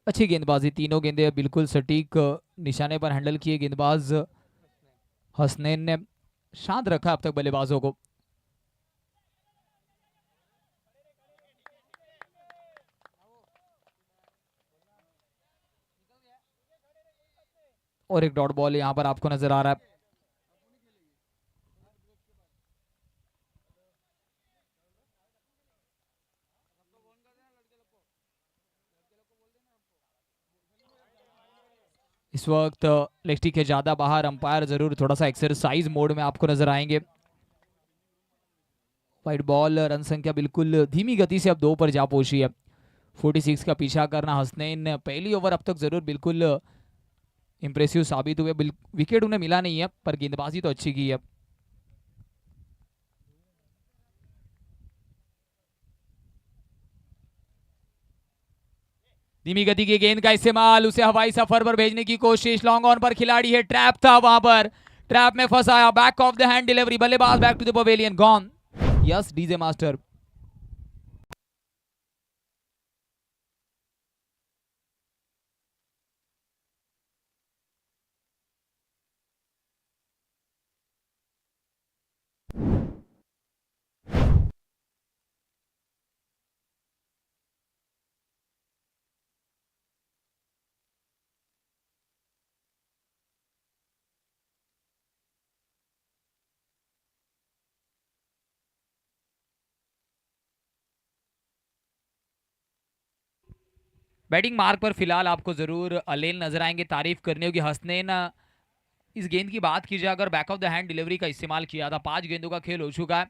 अच्छी गेंदबाजी, तीनों गेंदे बिल्कुल सटीक निशाने पर हैंडल किए गेंदबाज हसनैन ने, शांत रखा अब तक बल्लेबाजों को. और एक डॉट बॉल यहां पर आपको नजर आ रहा है. इस वक्त लेग के ज्यादा बाहर, अंपायर जरूर थोड़ा सा एक्सरसाइज मोड में आपको नजर आएंगे. वाइड बॉल, रन संख्या बिल्कुल धीमी गति से अब 2 पर जा पहुंची है. 46 का पीछा करना हसनैन, पहली ओवर अब तक जरूर बिल्कुल इंप्रेसिव साबित हुए. विकेट उन्हें मिला नहीं है पर गेंदबाजी तो अच्छी की है. धीमी गति की गेंद का इस्तेमाल, उसे हवाई सफर पर भेजने की कोशिश. लॉन्ग ऑन पर खिलाड़ी है, ट्रैप था वहां पर, ट्रैप में फंसाया. Back of the hand delivery, बल्लेबाज back to the pavilion, gone. Yes DJ master. Batting mark पर फिलहाल आपको जरूर अलेन नजर आएंगे. तारीफ करनी होगी हसनैन. इस गेंद की बात की जाए, अगर back of the hand delivery का इस्तेमाल किया था, 5 गेंदों का खेल हो चुका है.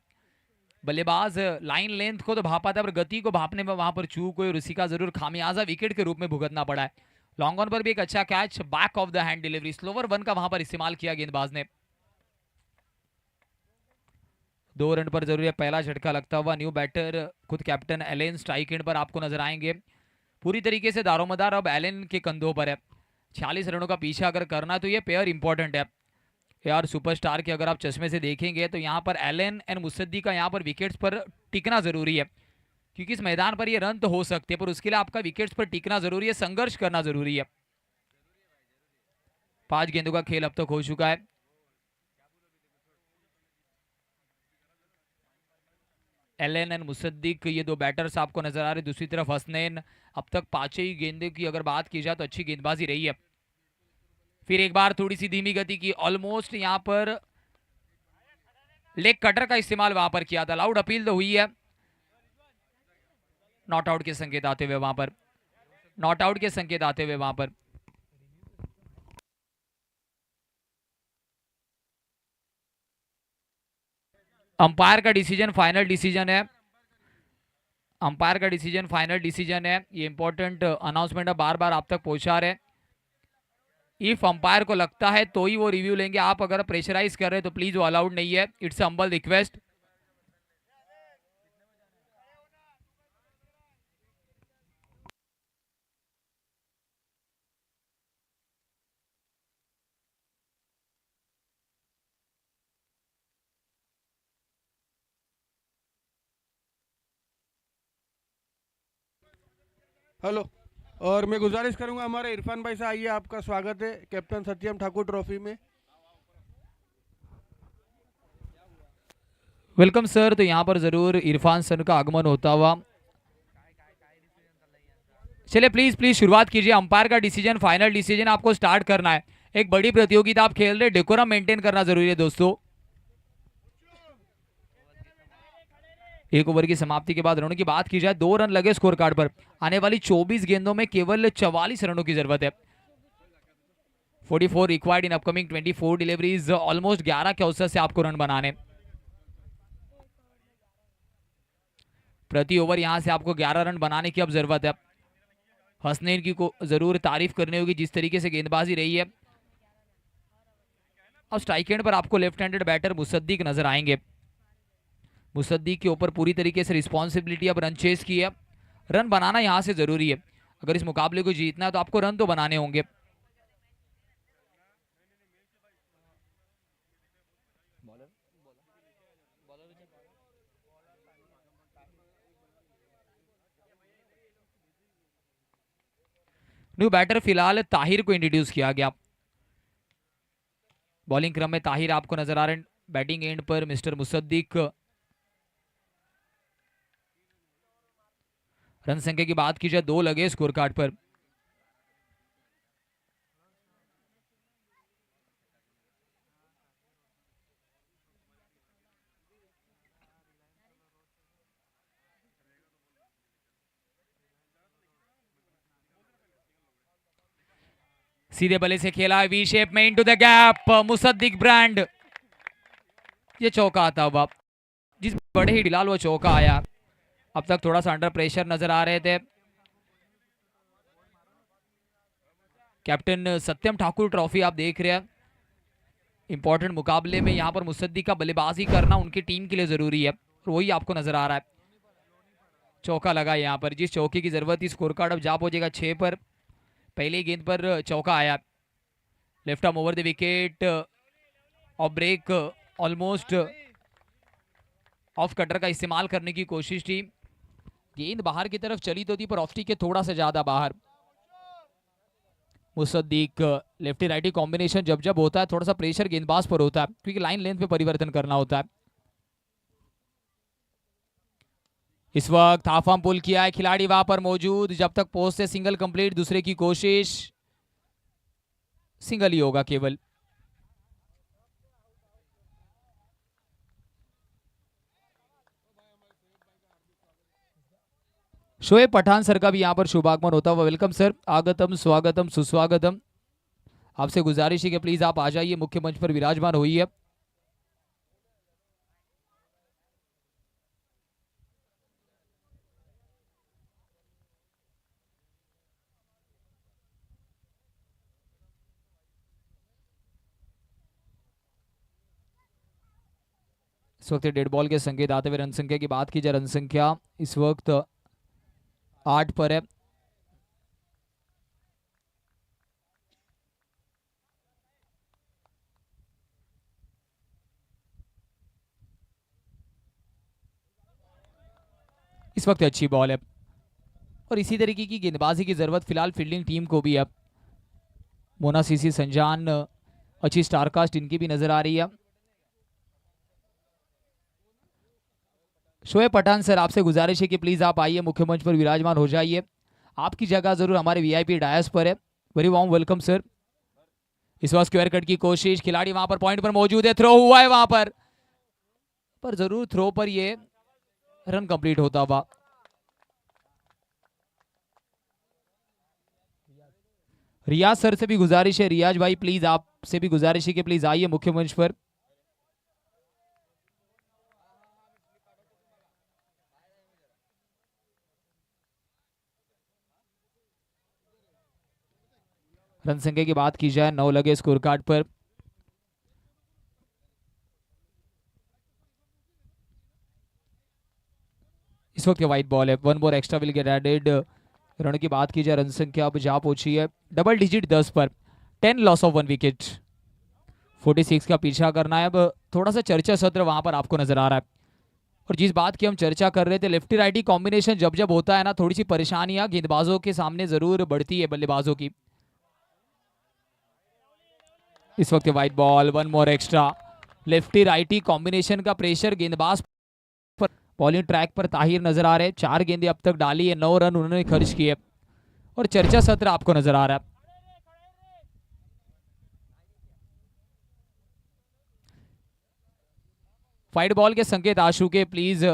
बल्लेबाज लाइन लेंथ को तो भापा था पर गति को भापने में वहां पर चूक हुई और उसी का जरूर खामियाजा विकेट के रूप में भुगतना पड़ा है. लॉन्ग ऑन पर भी एक अच्छा catch, back of the hand delivery, slower 1 का वहां पर इस्तेमाल किया गेंदबाज ने. 2 रन पर जरूर पहला झटका लगता हुआ न्यू बैटर खुद कैप्टन एलेन स्ट्राइक एंड पर आपको नजर आएंगे. पूरी तरीके से दारोमदार अब एलेन के कंधों पर है. 46 रनों का पीछा अगर करना तो ये पेयर इंपॉर्टेंट है यार. सुपरस्टार के अगर आप चश्मे से देखेंगे तो यहाँ पर एलेन एंड मुसद्दी का यहाँ पर विकेट्स पर टिकना जरूरी है, क्योंकि इस मैदान पर ये रन तो हो सकते हैं पर उसके लिए आपका विकेट्स पर टिकना जरूरी है, संघर्ष करना जरूरी है. 5 गेंदों का खेल अब तक हो चुका है. एलेन एंड मुसद्दीक ये 2 बैटर्स आपको नजर आ रहे. दूसरी तरफ हसनैन. अब तक 5 ही गेंदों की अगर बात की जाए तो अच्छी गेंदबाजी रही है. फिर एक बार थोड़ी सी धीमी गति की, ऑलमोस्ट यहां पर लेग कटर का इस्तेमाल वहां पर किया था. लाउड अपील तो हुई है, नॉट आउट के संकेत आते हुए वहां पर, नॉट आउट के संकेत आते हुए वहां पर। अंपायर का डिसीजन फाइनल डिसीजन है, अंपायर का डिसीजन फाइनल डिसीजन है। ये इंपॉर्टेंट अनाउंसमेंट है, बार बार आप तक पहुंचा रहे। इफ अंपायर को लगता है तो ही वो रिव्यू लेंगे। आप अगर प्रेशराइज कर रहे हैं तो प्लीज वो अलाउड नहीं है। It's humble request. हेलो, और मैं गुजारिश करूंगा हमारे इरफान भाई से आइए, आपका स्वागत है कैप्टन सत्यम ठाकुर ट्रॉफी में। Welcome sir. तो यहाँ पर जरूर इरफान सर का आगमन होता हुआ। चलिए प्लीज प्लीज शुरुआत कीजिए। अंपायर का डिसीजन फाइनल डिसीजन, आपको स्टार्ट करना है। एक बड़ी प्रतियोगिता आप खेल रहे, डेकोरम मेंटेन करना जरूरी है दोस्तों। एक ओवर की समाप्ति के बाद रनों की बात की जाए, 2 रन लगे स्कोर कार्ड पर। आने वाली 24 गेंदों में केवल 44 रनों की जरूरत है। 44 required in upcoming 24 deliveries. Almost 11 के औसत से आपको रन बनाने। प्रति ओवर यहां से आपको 11 रन बनाने की अब जरूरत है। हसनैन की को जरूर तारीफ करनी होगी, जिस तरीके से गेंदबाजी रही है। और स्ट्राइक एंड पर आपको लेफ्ट हैंडेड बैटर मुसद्दीक नजर आएंगे। मुसद्दीक के ऊपर पूरी तरीके से रिस्पॉन्सिबिलिटी अब रन चेस की है। रन बनाना यहां से जरूरी है। अगर इस मुकाबले को जीतना है तो आपको रन तो बनाने होंगे। न्यू बैटर फिलहाल ताहिर को इंट्रोड्यूस किया गया। बॉलिंग क्रम में ताहिर आपको नजर आ रहे हैं। बैटिंग एंड पर मिस्टर मुसद्दीक। रन संख्या की बात की जाए, 2 लगे स्कोर कार्ड पर। सीधे बल्ले से खेला वी शेप में इनटू द गैप, मुसद्दीक ब्रांड। ये चौका आता हुआ, जिस बड़े ही डिलाल वो चौका आया। अब तक थोड़ा सा अंडर प्रेशर नजर आ रहे थे। कैप्टन सत्यम ठाकुर ट्रॉफी आप देख रहे हैं। इंपॉर्टेंट मुकाबले में यहां पर मुसद्दीक का बल्लेबाजी करना उनकी टीम के लिए जरूरी है, और वही आपको नजर आ रहा है। चौका लगा यहां पर, जिस चौके की जरूरत थी। स्कोर कार्ड अब जा पहुंचेगा 6 पर। पहली गेंद पर चौका आया। Left arm over the wicket और ब्रेक। ऑलमोस्ट ऑफ कटर का इस्तेमाल करने की कोशिश थी। गेंद बाहर की तरफ चली तो थी, पर ऑफ टी के थोड़ा सा ज्यादा बाहर। मुसद्दीक लेफ्टी राइटी कॉम्बिनेशन जब जब होता है, थोड़ा सा प्रेशर गेंदबाज पर होता है, क्योंकि लाइन लेंथ पे परिवर्तन करना होता है। इस वक्त हाफ आर्म पुल किया है खिलाड़ी वहां पर मौजूद। जब तक पोस्ट से सिंगल कंप्लीट, दूसरे की कोशिश। सिंगल ही होगा केवल। शोएब पठान सर का भी यहां पर शुभागमन होता हुआ। वेलकम सर, आगतम स्वागतम सुस्वागतम। आपसे गुजारिश है कि प्लीज आप आ जाइए, मुख्य मंच पर विराजमान होइए। इस वक्त डेड बॉल के संकेत आते हुए रन संख्या की बात की जाए, रन संख्या इस वक्त 8 पर है। इस वक्त अच्छी बॉल है, और इसी तरीके की गेंदबाजी की जरूरत फिलहाल फील्डिंग टीम को भी है। मोना सीसी संजान अच्छी स्टारकास्ट इनकी भी नजर आ रही है। शोएब पठान सर, आपसे गुजारिश है कि प्लीज आप आइए, मुख्य मंच पर विराजमान हो जाइए। आपकी जगह जरूर हमारे वीआईपी डायस पर है। Very warm welcome sir. इस बार स्क्वायर कट की कोशिश, खिलाड़ी वहां पर पॉइंट पर मौजूद है। थ्रो हुआ है वहां पर जरूर थ्रो पर ये रन कंप्लीट होता हुआ। रियाज सर से भी गुजारिश है, रियाज भाई प्लीज आपसे भी गुजारिश है कि प्लीज आइए मुख्य मंच पर। रन संख्या की बात की जाए 9 लगे स्कोर कार्ड पर। इस वक्त व्हाइट बॉल है, 1 more extra will get added. Run की बात की जाए रन संख्या अब जा पहुंची है डबल डिजिट 10 पर। 10 लॉस ऑफ 1 विकेट। 46 का पीछा करना है। अब थोड़ा सा चर्चा सत्र वहां पर आपको नजर आ रहा है। और जिस बात की हम चर्चा कर रहे थे, लेफ्टी राइटी कॉम्बिनेशन जब जब होता है ना, थोड़ी सी परेशानियां गेंदबाजों के सामने जरूर बढ़ती है, बल्लेबाजों की। इस वक्त white ball, 1 more extra. Lefty righty combination का प्रेशर गेंदबाज पर। बॉलिंग ट्रैक पर ताहिर नजर आ रहे हैं, 4 गेंदें अब तक डाली है, 9 रन उन्होंने खर्च किए। और चर्चा सत्र आपको नजर आ रहा है। व्हाइट बॉल के संकेत आ चुके, प्लीज।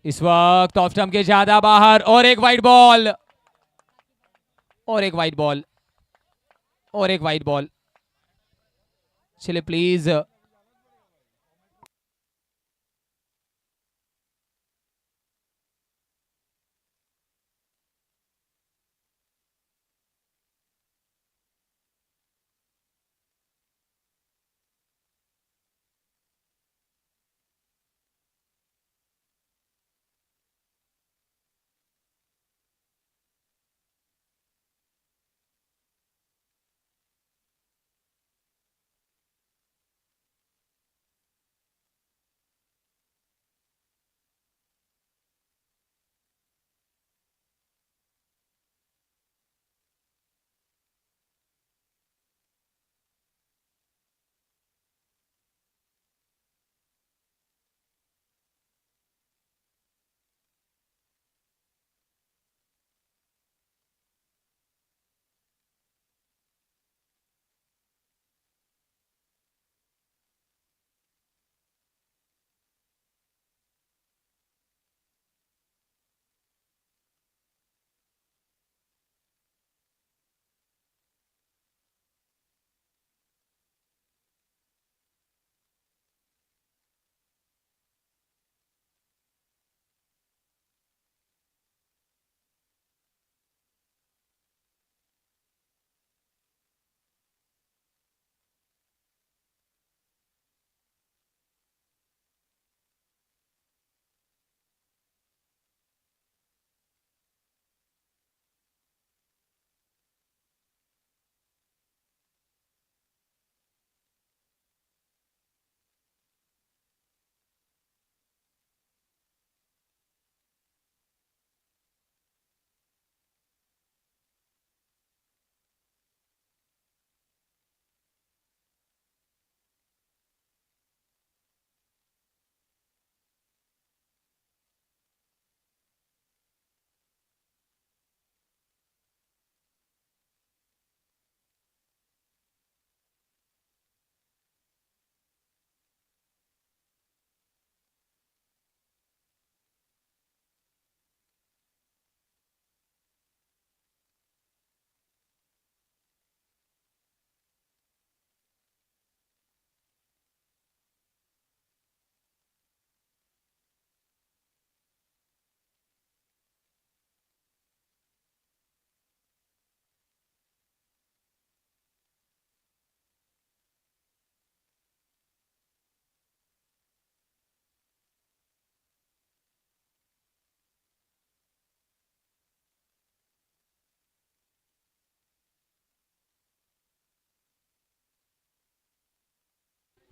इस वक्त ऑफ स्टंप के ज्यादा बाहर, और एक वाइड बॉल, और एक वाइड बॉल, और एक वाइड बॉल। चलिए प्लीज।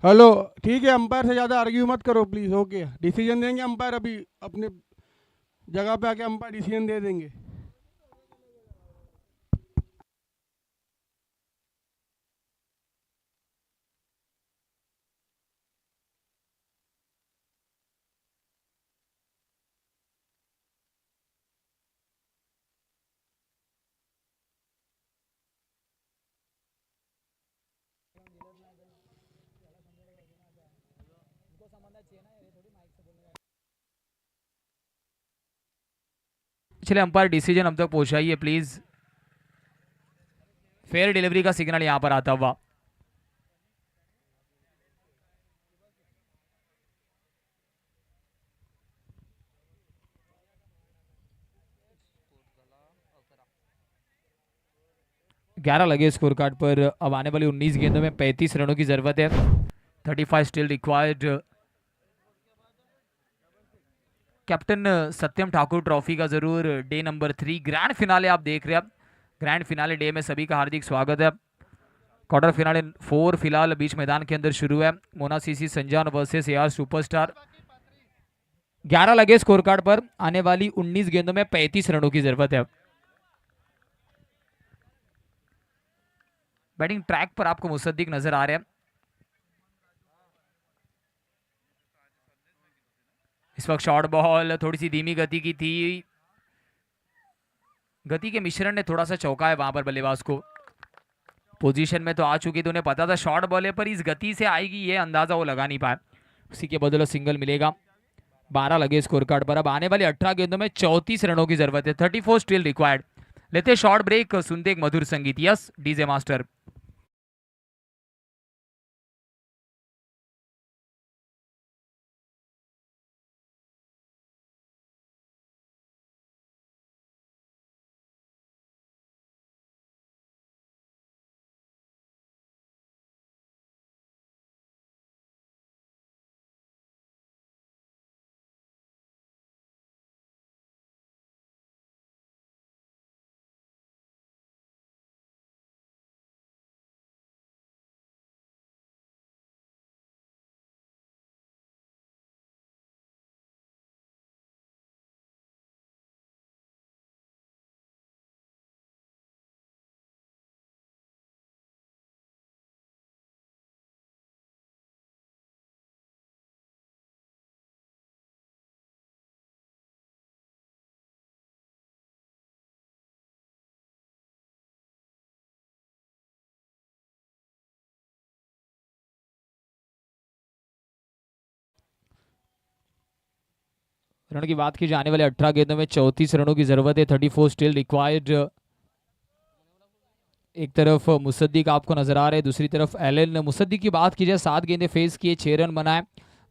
हेलो, ठीक है, अंपायर से ज़्यादा आर्ग्यू मत करो प्लीज़। ओके, डिसीजन देंगे अंपायर अभी, अपने जगह पे आके अंपायर डिसीजन दे देंगे। चलिए अंपायर डिसीजन अब तक पहुंचाइए प्लीज। फेयर डिलीवरी का सिग्नल यहां पर आता हुआ। ग्यारह लगे स्कोर कार्ड पर। अब आने वाली 19 गेंदों में 35 रनों की जरूरत है। 35 still required. Captain Satyam Thakur trophy का जरूर डे नंबर 3 ग्रैंड फिनाले आप देख रहे हैं। अब ग्रैंड फिनाले डे में सभी का हार्दिक स्वागत है। क्वार्टर फिनाले 4 फिलहाल बीच मैदान के अंदर शुरू है। मोना सीसी संजान वर्सेस एआर सुपरस्टार। 11 लगे स्कोर कार्ड पर। आने वाली 19 गेंदों में 35 रनों की जरूरत है। बैटिंग ट्रैक पर आपको मुसद्दिक नजर आ रहे हैं। इस वक्त शॉर्ट बॉल थोड़ी सी धीमी गति की थी। गति के मिश्रण ने थोड़ा सा चौंका है वहां पर बल्लेबाज को। पोजीशन में तो आ चुकी थी, उन्हें पता था शॉर्ट बॉल है, पर इस गति से आएगी ये अंदाजा वो लगा नहीं पाए। उसी के बदले सिंगल मिलेगा। 12 लगे स्कोर कार्ड पर। अब आने वाली 18 गेंदों में 34 रनों की जरूरत है। 34 स्टिल रिक्वायर्ड। लेते शॉर्ट ब्रेक, सुनते एक मधुर संगीत। Yes DJ master. रन की बात की जाने वाले 18 गेंदों में 34 रनों की जरूरत है। 34 स्टिल रिक्वायर्ड। एक तरफ मुसद्दिक आपको नजर आ रहे हैं, दूसरी तरफ एलन। मुसद्दिक की बात की जाए 7 गेंदे फेस किए, 6 रन बनाए।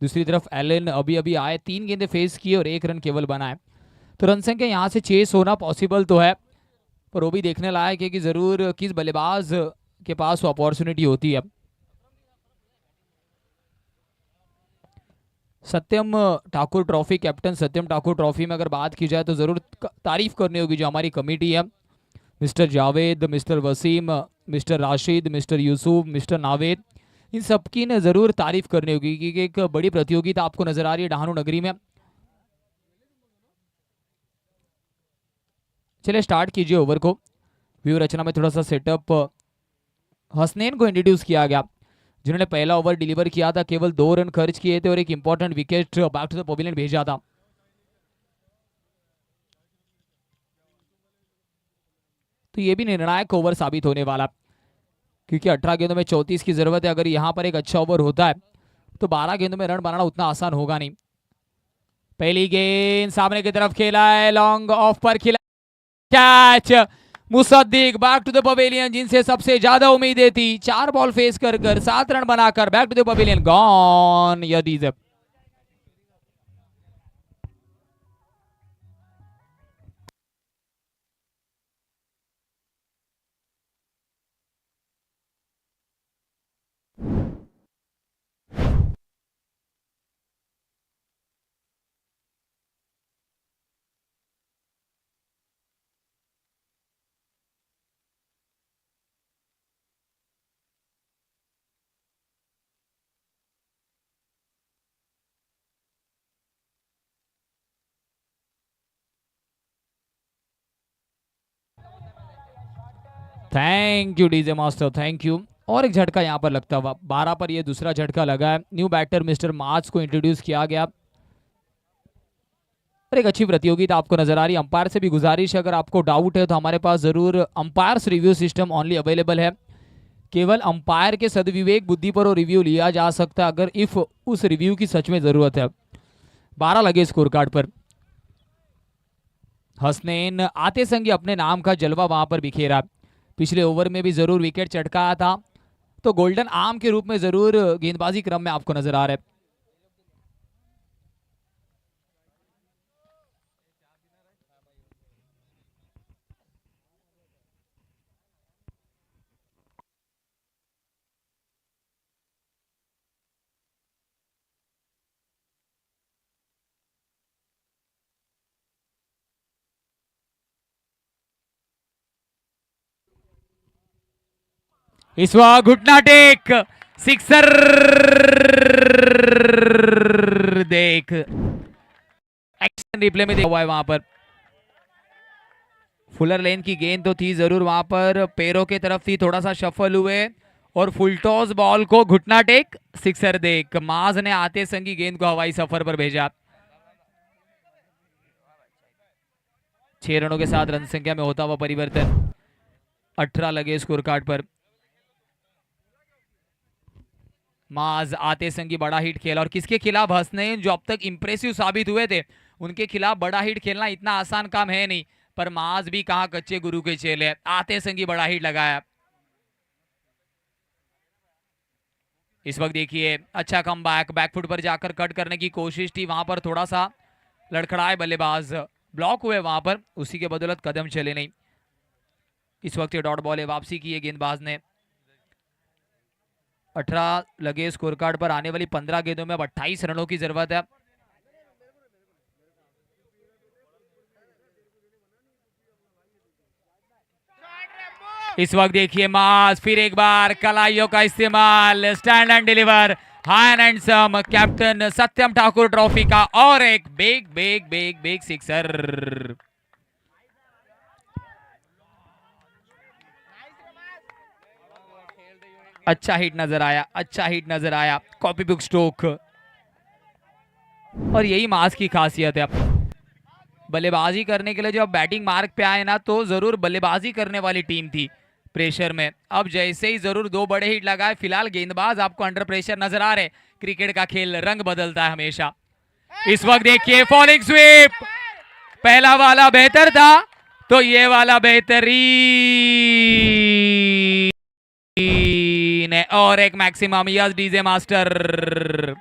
दूसरी तरफ एलन अभी अभी आए, 3 गेंदे फेस किए और 1 रन केवल बनाए। तो रन संख्या यहाँ से चेस होना पॉसिबल तो है, पर वो भी देखने लायक है कि जरूर किस बल्लेबाज के पास वो अपॉर्चुनिटी होती है। सत्यम Thakur trophy, captain Satyam Thakur trophy में अगर बात की जाए तो जरूर तारीफ करनी होगी जो हमारी कमेटी है। Mister Javed, mister Wasim, mister Rashid, mister Yusuf, mister Naved, इन सबकी ने जरूर तारीफ करनी होगी क्योंकि एक बड़ी प्रतियोगिता आपको नजर आ रही है डहानू नगरी में। चलिए स्टार्ट कीजिए ओवर को। व्यू रचना में थोड़ा सा सेटअप। हसनैन को इंट्रोड्यूस किया गया जिन्होंने पहला ओवर डिलीवर किया था, केवल 2 रन खर्च किए थे और एक important wicket back to the pavilion भेजा था। तो ये भी निर्णायक ओवर साबित होने वाला क्योंकि 18 गेंदों में 34 की जरूरत है। अगर यहां पर एक अच्छा ओवर होता है तो 12 गेंदों में रन बनाना उतना आसान होगा नहीं। पहली गेंद सामने की तरफ खेला है, लॉन्ग ऑफ पर खेला, catch. Musaddiq back to the pavilion जिनसे सबसे ज्यादा उम्मीदें थी। 4 बॉल फेस कर 7 रन बनाकर back to the pavilion gone. यदि thank you DJ master, thank you. और एक झटका यहां पर लगता हुआ 12 पर यह दूसरा झटका लगा है। न्यू बैटर मिस्टर मार्च को इंट्रोड्यूस किया गया और एक अच्छी प्रतियोगिता आपको नजर आ रही है। अंपायर से भी गुजारिश है अगर आपको डाउट है तो हमारे पास जरूर umpires review system only available है। केवल अंपायर के सदविवेक बुद्धि पर वो रिव्यू लिया जा सकता है अगर इफ उस रिव्यू की सच में जरूरत है। 12 लगे स्कोर कार्ड पर। हसनैन आते संग अपने नाम का जलवा वहां पर बिखेरा। पिछले ओवर में भी जरूर विकेट चटकाया था, तो गोल्डन आर्म के रूप में जरूर गेंदबाजी क्रम में आपको नजर आ रहा है। इस वक्त घुटना टेक, सिक्सर देख, एक्शन रिप्ले में देखा हुआ है वहां पर। फुलर लेन की गेंद तो थी जरूर वहां पर, पैरों की तरफ थी, थोड़ा सा शफल हुए और फुल टॉस बॉल को घुटना टेक, सिक्सर देख। माज ने आते संगी गेंद को हवाई सफर पर भेजा। 6 रनों के साथ रन संख्या में होता हुआ परिवर्तन। 18 लगे स्कोर कार्ड पर। माज आते संगी बड़ा हिट खेला और किसके खिलाफ? हसनैन, जो अब तक इंप्रेसिव साबित हुए थे, उनके खिलाफ बड़ा हिट खेलना इतना आसान काम है नहीं। पर माज भी कहां कच्चे गुरु के चेले, आते संगी बड़ा हिट लगाया। इस वक्त देखिए अच्छा कम बैकफुट पर जाकर कट करने की कोशिश थी, वहां पर थोड़ा सा लड़खड़ाए बल्लेबाज, ब्लॉक हुए वहां पर, उसी के बदौलत कदम चले नहीं। इस वक्त ये डॉट बॉल है, वापसी की है गेंदबाज ने। 18 लगे स्कोर कार्ड पर। आने वाली 15 गेंदों में अब 28 रनों की जरूरत है। इस वक्त देखिए मास फिर एक बार कलाइयों का इस्तेमाल, stand and deliver, high and some, captain Satyam Thakur trophy का और एक big big big big sixer. अच्छा हिट नजर आया, अच्छा हिट नजर आया, कॉपी बुक स्ट्रोक। और यही मास की खासियत है। बल्लेबाजी करने के लिए जब बैटिंग मार्क पे आए ना, तो जरूर बल्लेबाजी करने वाली टीम थी प्रेशर में। अब जैसे ही जरूर 2 बड़े हिट लगाए, फिलहाल गेंदबाज आपको अंडर प्रेशर नजर आ रहे। क्रिकेट का खेल रंग बदलता है हमेशा। इस वक्त देखिए फॉलिंग स्वीप, पहला वाला बेहतर था, तो ये वाला बेहतरीन है। और एक maximum, yes DJ master.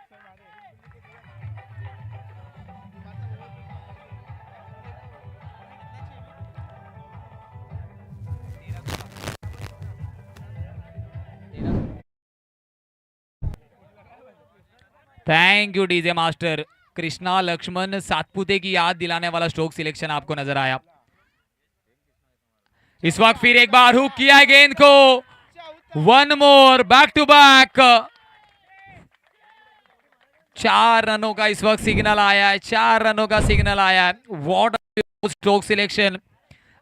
Thank you DJ master. Krishna Laxman Satpute की याद दिलाने वाला स्ट्रोक सिलेक्शन आपको नजर आया। इस वक्त फिर एक बार हुक किया है गेंद को, 1 मोर, बैक टू बैक। 4 रनों का इस वक्त सिग्नल आया है, 4 रनों का सिग्नल आया है। वॉट स्ट्रोक सिलेक्शन,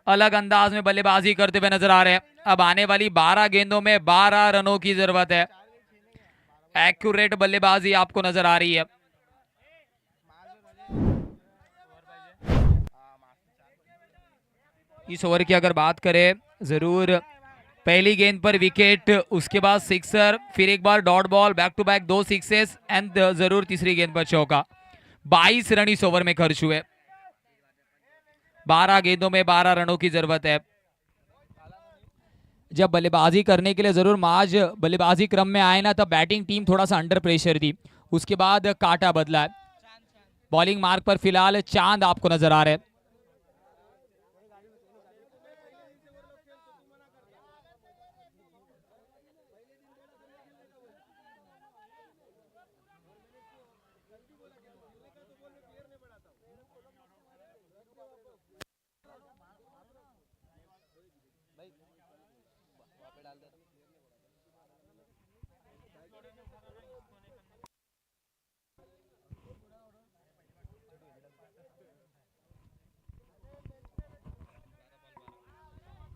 अलग अंदाज में बल्लेबाजी करते हुए नजर आ रहे हैं। अब आने वाली 12 गेंदों में 12 रनों की जरूरत है। एक्यूरेट बल्लेबाजी आपको नजर आ रही है। इस ओवर की अगर बात करें, जरूर पहली गेंद पर विकेट, उसके बाद सिक्सर, फिर एक बार dot ball, back to back 2 sixes and जरूर तीसरी गेंद पर चौका। 22 रन इस ओवर में खर्च हुए। 12 गेंदों में 12 रनों की जरूरत है। जब बल्लेबाजी करने के लिए जरूर माज बल्लेबाजी क्रम में आए ना, तब बैटिंग टीम थोड़ा सा अंडर प्रेशर थी, उसके बाद काटा बदला है। बॉलिंग मार्क पर फिलहाल चांद आपको नजर आ रहे हैं।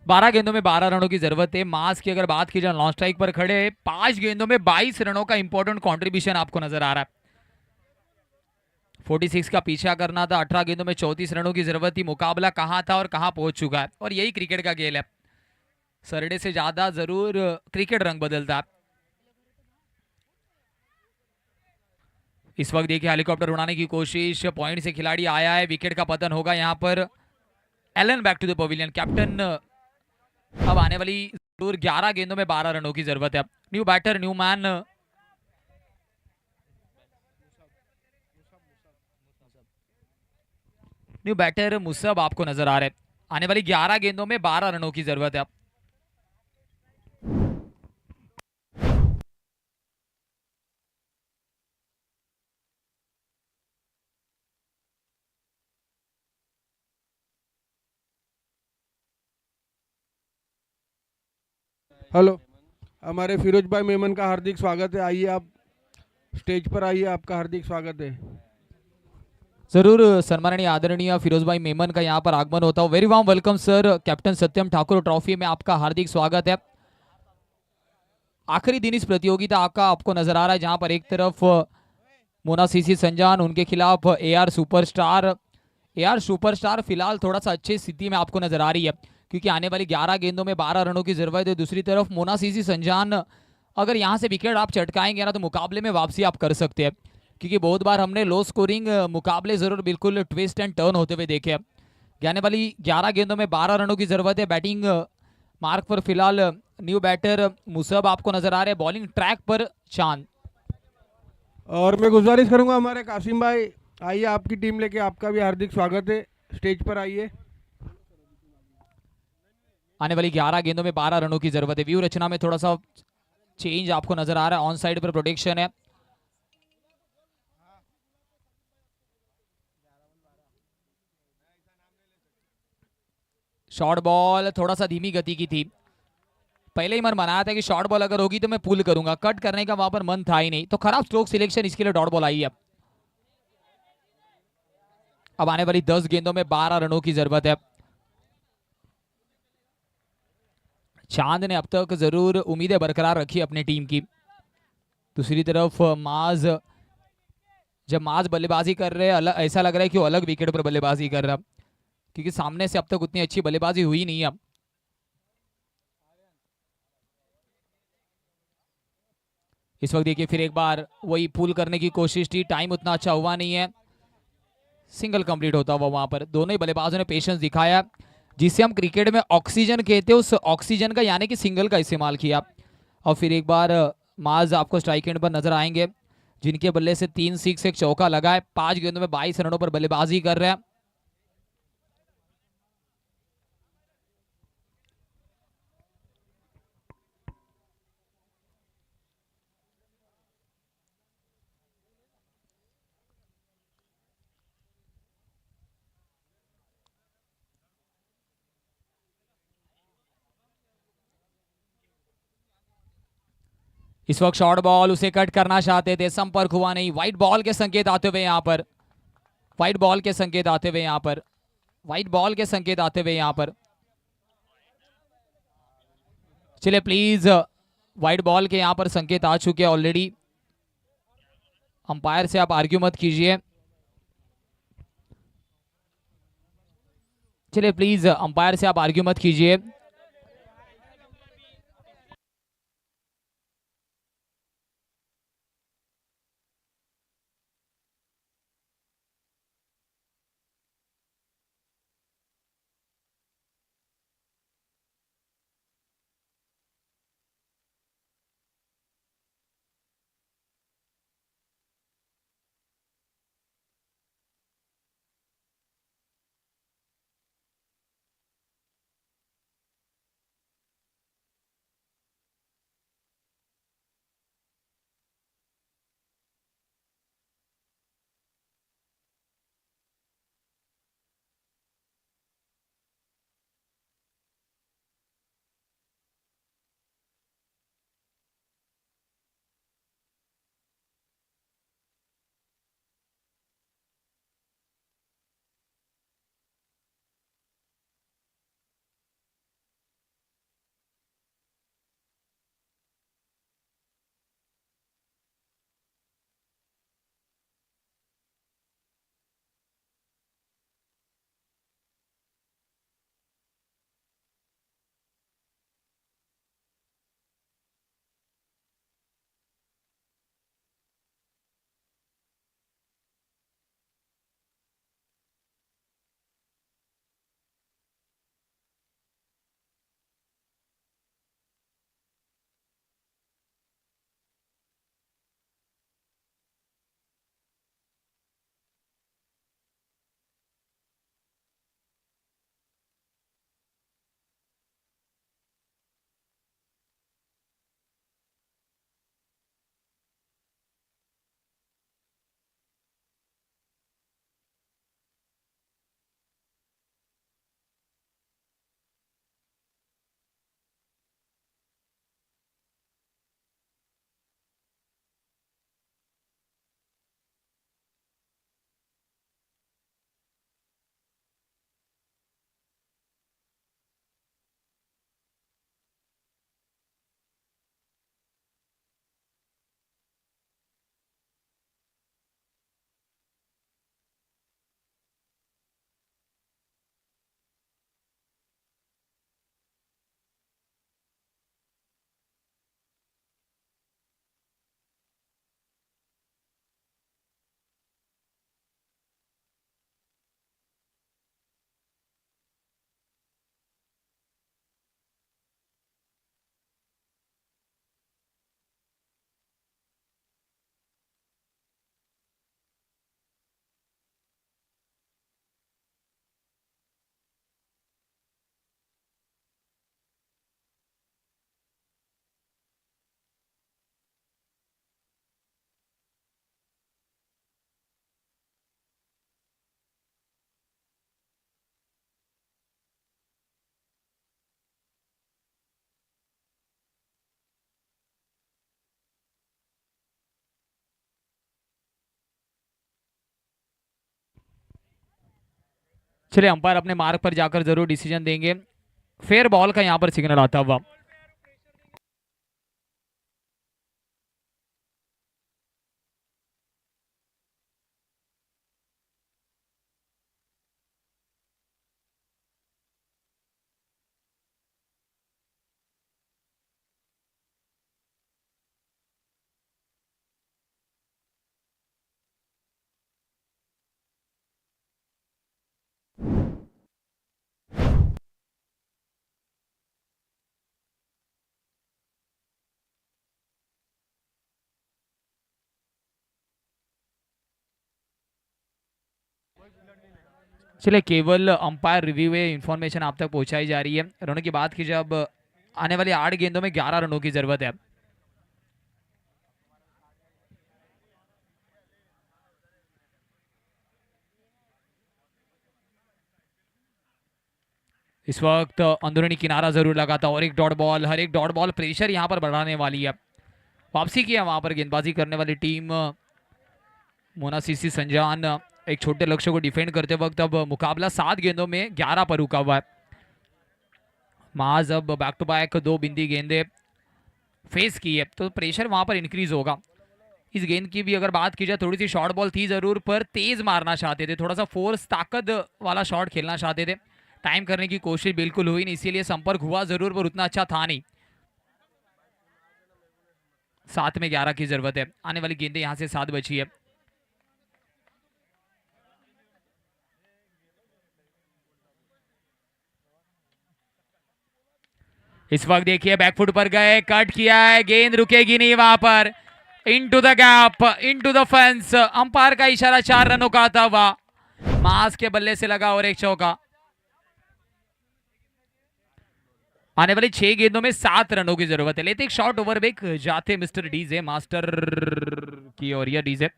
बारह गेंदों में 12 रनों की जरूरत है। मास की अगर बात की जाए, लॉन्ग स्ट्राइक पर खड़े 5 गेंदों में 22 रनों का इंपॉर्टेंट कंट्रीब्यूशन आपको नजर आ रहा है। 46 का पीछा करना था, 18 गेंदों में 34 रनों की जरूरत थी। मुकाबला कहां था और कहां पहुंच चुका है, और यही क्रिकेट का खेल है। सरडे से ज्यादा जरूर क्रिकेट रंग बदलता है। इस वक्त देखिए हेलीकॉप्टर उड़ाने की कोशिश, पॉइंट से खिलाड़ी आया है, विकेट का पतन होगा यहाँ पर। Allen back to the pavilion, captain. अब आने वाली जरूर 11 गेंदों में 12 रनों की जरूरत है। New batter new man. New batter Musab आपको नजर आ रहे हैं। आने वाली 11 गेंदों में 12 रनों की जरूरत है। हेलो, हमारे फिरोज भाई मेमन का हार्दिक स्वागत है। आइए आप स्टेज पर आइए, आपका हार्दिक स्वागत है। जरूर सन्माननीय आदरणीय फिरोज भाई मेमन का यहाँ पर आगमन होता है। Very warm welcome sir. Captain Satyam Thakur trophy में आपका हार्दिक स्वागत है। आखिरी दिन इस प्रतियोगिता का आपको नजर आ रहा है, जहां पर एक तरफ मोना सीसी संजान, उनके खिलाफ एआर सुपरस्टार। एआर सुपरस्टार फिलहाल थोड़ा सा अच्छी स्थिति में आपको नजर आ रही है, क्योंकि आने वाली 11 गेंदों में 12 रनों की जरूरत है। दूसरी तरफ मोना सीसी संजान, अगर यहां से विकेट आप चटकाएंगे ना तो मुकाबले में वापसी आप कर सकते हैं, क्योंकि बहुत बार हमने लो स्कोरिंग मुकाबले जरूर बिल्कुल ट्विस्ट एंड टर्न होते हुए देखे हैं। आने वाली 11 गेंदों में 12 रनों की जरूरत है। बैटिंग मार्क पर फिलहाल न्यू बैटर मुसब आपको नजर आ रहे हैं, बॉलिंग ट्रैक पर चांद। और मैं गुजारिश करूंगा हमारे कासिम भाई, आइए आपकी टीम लेके, आपका भी हार्दिक स्वागत है। स्टेज पर आइए। आने वाली 11 गेंदों में 12 रनों की जरूरत है। व्यू रचना में थोड़ा सा चेंज आपको नजर आ रहा है, ऑन साइड पर प्रोटेक्शन है। शॉर्ट बॉल थोड़ा सा धीमी गति की थी। पहले ही मन बनाया था कि शॉर्ट बॉल अगर होगी तो मैं पुल करूंगा, कट करने का वहां पर मन था ही नहीं, तो खराब स्ट्रोक सिलेक्शन, इसके लिए डॉट बॉल आई है। अब आने वाली 10 गेंदों में 12 रनों की जरूरत है। चांद ने अब तक जरूर उम्मीदें बरकरार रखी अपनी टीम की। दूसरी तरफ माज, जब माज बल्लेबाजी कर रहे हैं ऐसा लग रहा है कि वो अलग विकेट पर बल्लेबाजी कर रहा है, क्योंकि सामने से अब तक उतनी अच्छी बल्लेबाजी हुई नहीं है। इस वक्त देखिए फिर एक बार वही पुल करने की कोशिश थी, टाइम उतना अच्छा हुआ नहीं है, सिंगल कंप्लीट होता हुआ वहां पर। दोनों ही बल्लेबाजों ने पेशेंस दिखाया, जिसे हम क्रिकेट में ऑक्सीजन कहते हैं, उस ऑक्सीजन का यानी कि सिंगल का इस्तेमाल किया। और फिर एक बार माज आपको स्ट्राइक एंड पर नजर आएंगे, जिनके बल्ले से 3 सिक्स एक चौका लगा है। 5 गेंदों में 22 रनों पर बल्लेबाजी कर रहे हैं। इस वक्त शॉर्ट बॉल, उसे कट करना चाहते थे, संपर्क हुआ नहीं। व्हाइट बॉल के संकेत आते हुए यहाँ पर, व्हाइट बॉल के संकेत आते हुए यहाँ पर, व्हाइट बॉल के संकेत आते हुए यहाँ पर। चलिए प्लीज, व्हाइट बॉल के यहाँ पर संकेत आ चुके हैं ऑलरेडी। अंपायर से आप आर्ग्यू मत कीजिए। चलिए प्लीज, अंपायर से आप आर्ग्यू मत कीजिए। चलिए अंपायर अपने मार्ग पर जाकर जरूर डिसीजन देंगे। फेयर बॉल का यहाँ पर सिग्नल आता हुआ। चलिए केवल अंपायर रिव्यू में इंफॉर्मेशन आप तक पहुंचाई जा रही है। रनों की बात की जब आने वाली 8 गेंदों में 11 रनों की जरूरत है। इस वक्त अंदरूनी किनारा जरूर लगा था और एक डॉट बॉल, हर एक डॉट बॉल प्रेशर यहां पर बढ़ाने वाली है। वापसी की है वहां पर गेंदबाजी करने वाली टीम मोनासीसी संजान। एक छोटे लक्ष्य को डिफेंड करते वक्त अब मुकाबला 7 गेंदों में 11 पर रुका हुआ है। माज अब बैक टू बैक 2 बिंदी गेंदे फेस की है तो प्रेशर वहां पर इंक्रीज होगा। इस गेंद की भी अगर बात की जाए थोड़ी सी शॉर्ट बॉल थी जरूर, पर तेज मारना चाहते थे, थोड़ा सा फोर्स ताकत वाला शॉट खेलना चाहते थे। टाइम करने की कोशिश बिल्कुल हुई नहीं, इसीलिए संपर्क हुआ जरूर पर उतना अच्छा था नहीं। 7 में 11 की जरूरत है। आने वाली गेंदें यहां से 7 बची है। इस वक्त देखिए बैकफुट पर गए, कट किया है, गेंद रुकेगी नहीं वहां पर। Into the gap, into the fence. Umpire का इशारा 4 रनों का आता हुआ। मास के बल्ले से लगा और एक चौका। आने वाली 6 गेंदों में 7 रनों की जरूरत है। लेते एक शॉट ओवर ब्रेक, जाते मिस्टर डीजे मास्टर की ओर। यह डीजे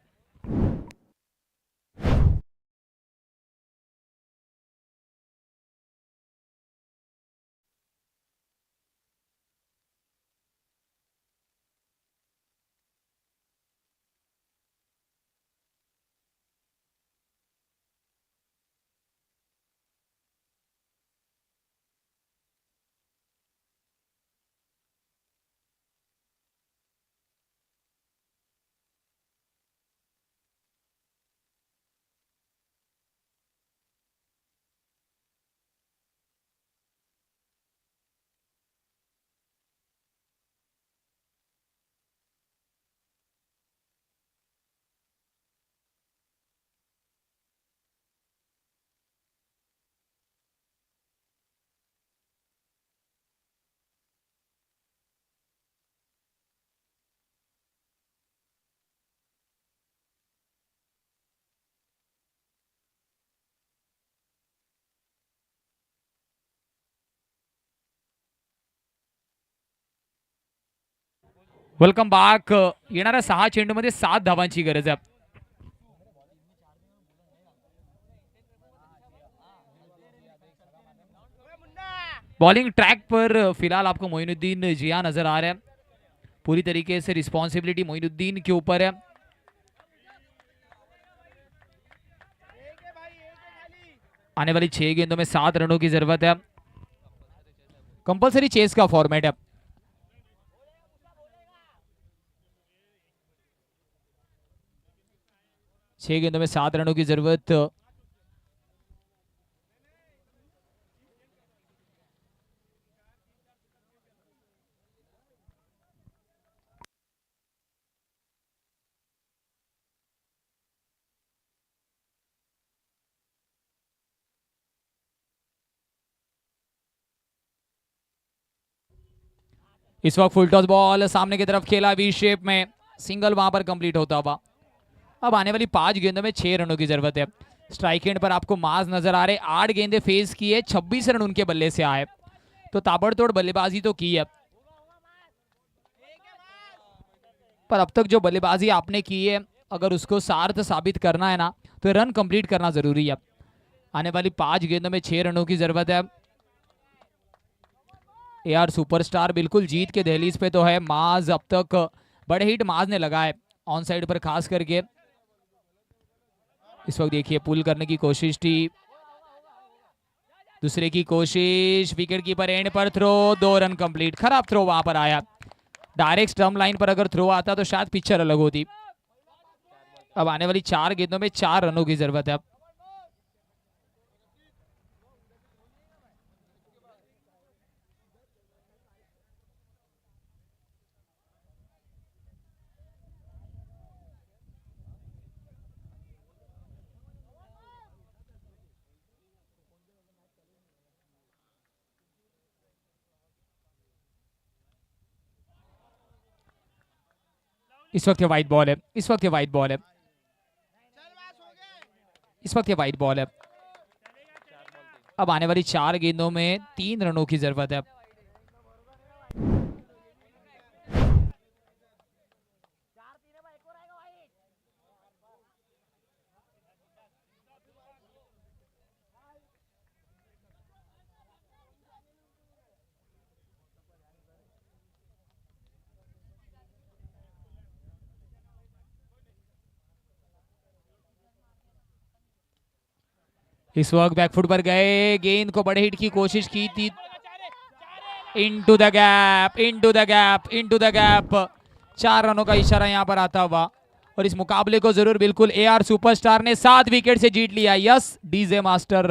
वेलकम बॅक। येणाऱ्या 6 चेंडूमध्ये 7 धावांची गरज आहे। बॉलिंग ट्रैक पर फिलहाल आपको मोइनुद्दीन जिया नजर आ रहे हैं। पूरी तरीके से रिस्पॉन्सिबिलिटी मोइनुद्दीन के ऊपर है। आने वाली 6 गेंदों में 7 रनों की जरूरत है। कंपलसरी चेस का फॉर्मेट है। छह गेंदों में 7 रनों की जरूरत। इस वक्त फुल टॉस बॉल सामने की तरफ खेला वी शेप में, सिंगल वहां पर कंप्लीट होता हुआ। अब आने वाली 5 गेंदों में 6 रनों की जरूरत है। स्ट्राइक एंड पर आपको माज नजर आ रहे, 8 गेंदे फेस की है, 26 रन उनके बल्ले से आए, तो ताबड़तोड़ बल्लेबाजी तो की है, पर अब तक जो बल्लेबाजी आपने की है अगर उसको सार्थ साबित करना है ना तो रन कंप्लीट करना जरूरी है। आने वाली 5 गेंदों में 6 रनों की जरूरत है। यार सुपरस्टार बिल्कुल जीत के दहलीज पे तो है। माज अब तक बड़े हिट माज ने लगाए ऑन साइड पर खास करके। इस वक्त देखिए पुल करने की कोशिश थी, दूसरे की कोशिश, विकेट कीपर एंड पर थ्रो, 2 रन कंप्लीट। खराब थ्रो वहां पर आया, डायरेक्ट स्टंप लाइन पर अगर थ्रो आता तो शायद पिक्चर अलग होती। अब आने वाली 4 गेंदों में 4 रनों की जरूरत है। अब इस वक्त ये वाइड बॉल है, इस वक्त ये वाइड बॉल है, इस वक्त ये वाइड बॉल है। अब आने वाली 4 गेंदों में 3 रनों की जरूरत है। इस वक्त बैकफुट पर गए, गेंद को बड़े हिट की कोशिश की थी, into the gap, into the gap, into the gap. 4 रनों का इशारा यहां पर आता हुआ। और इस मुकाबले को जरूर बिल्कुल एआर सुपरस्टार ने 7 विकेट से जीत लिया। Yes DJ master.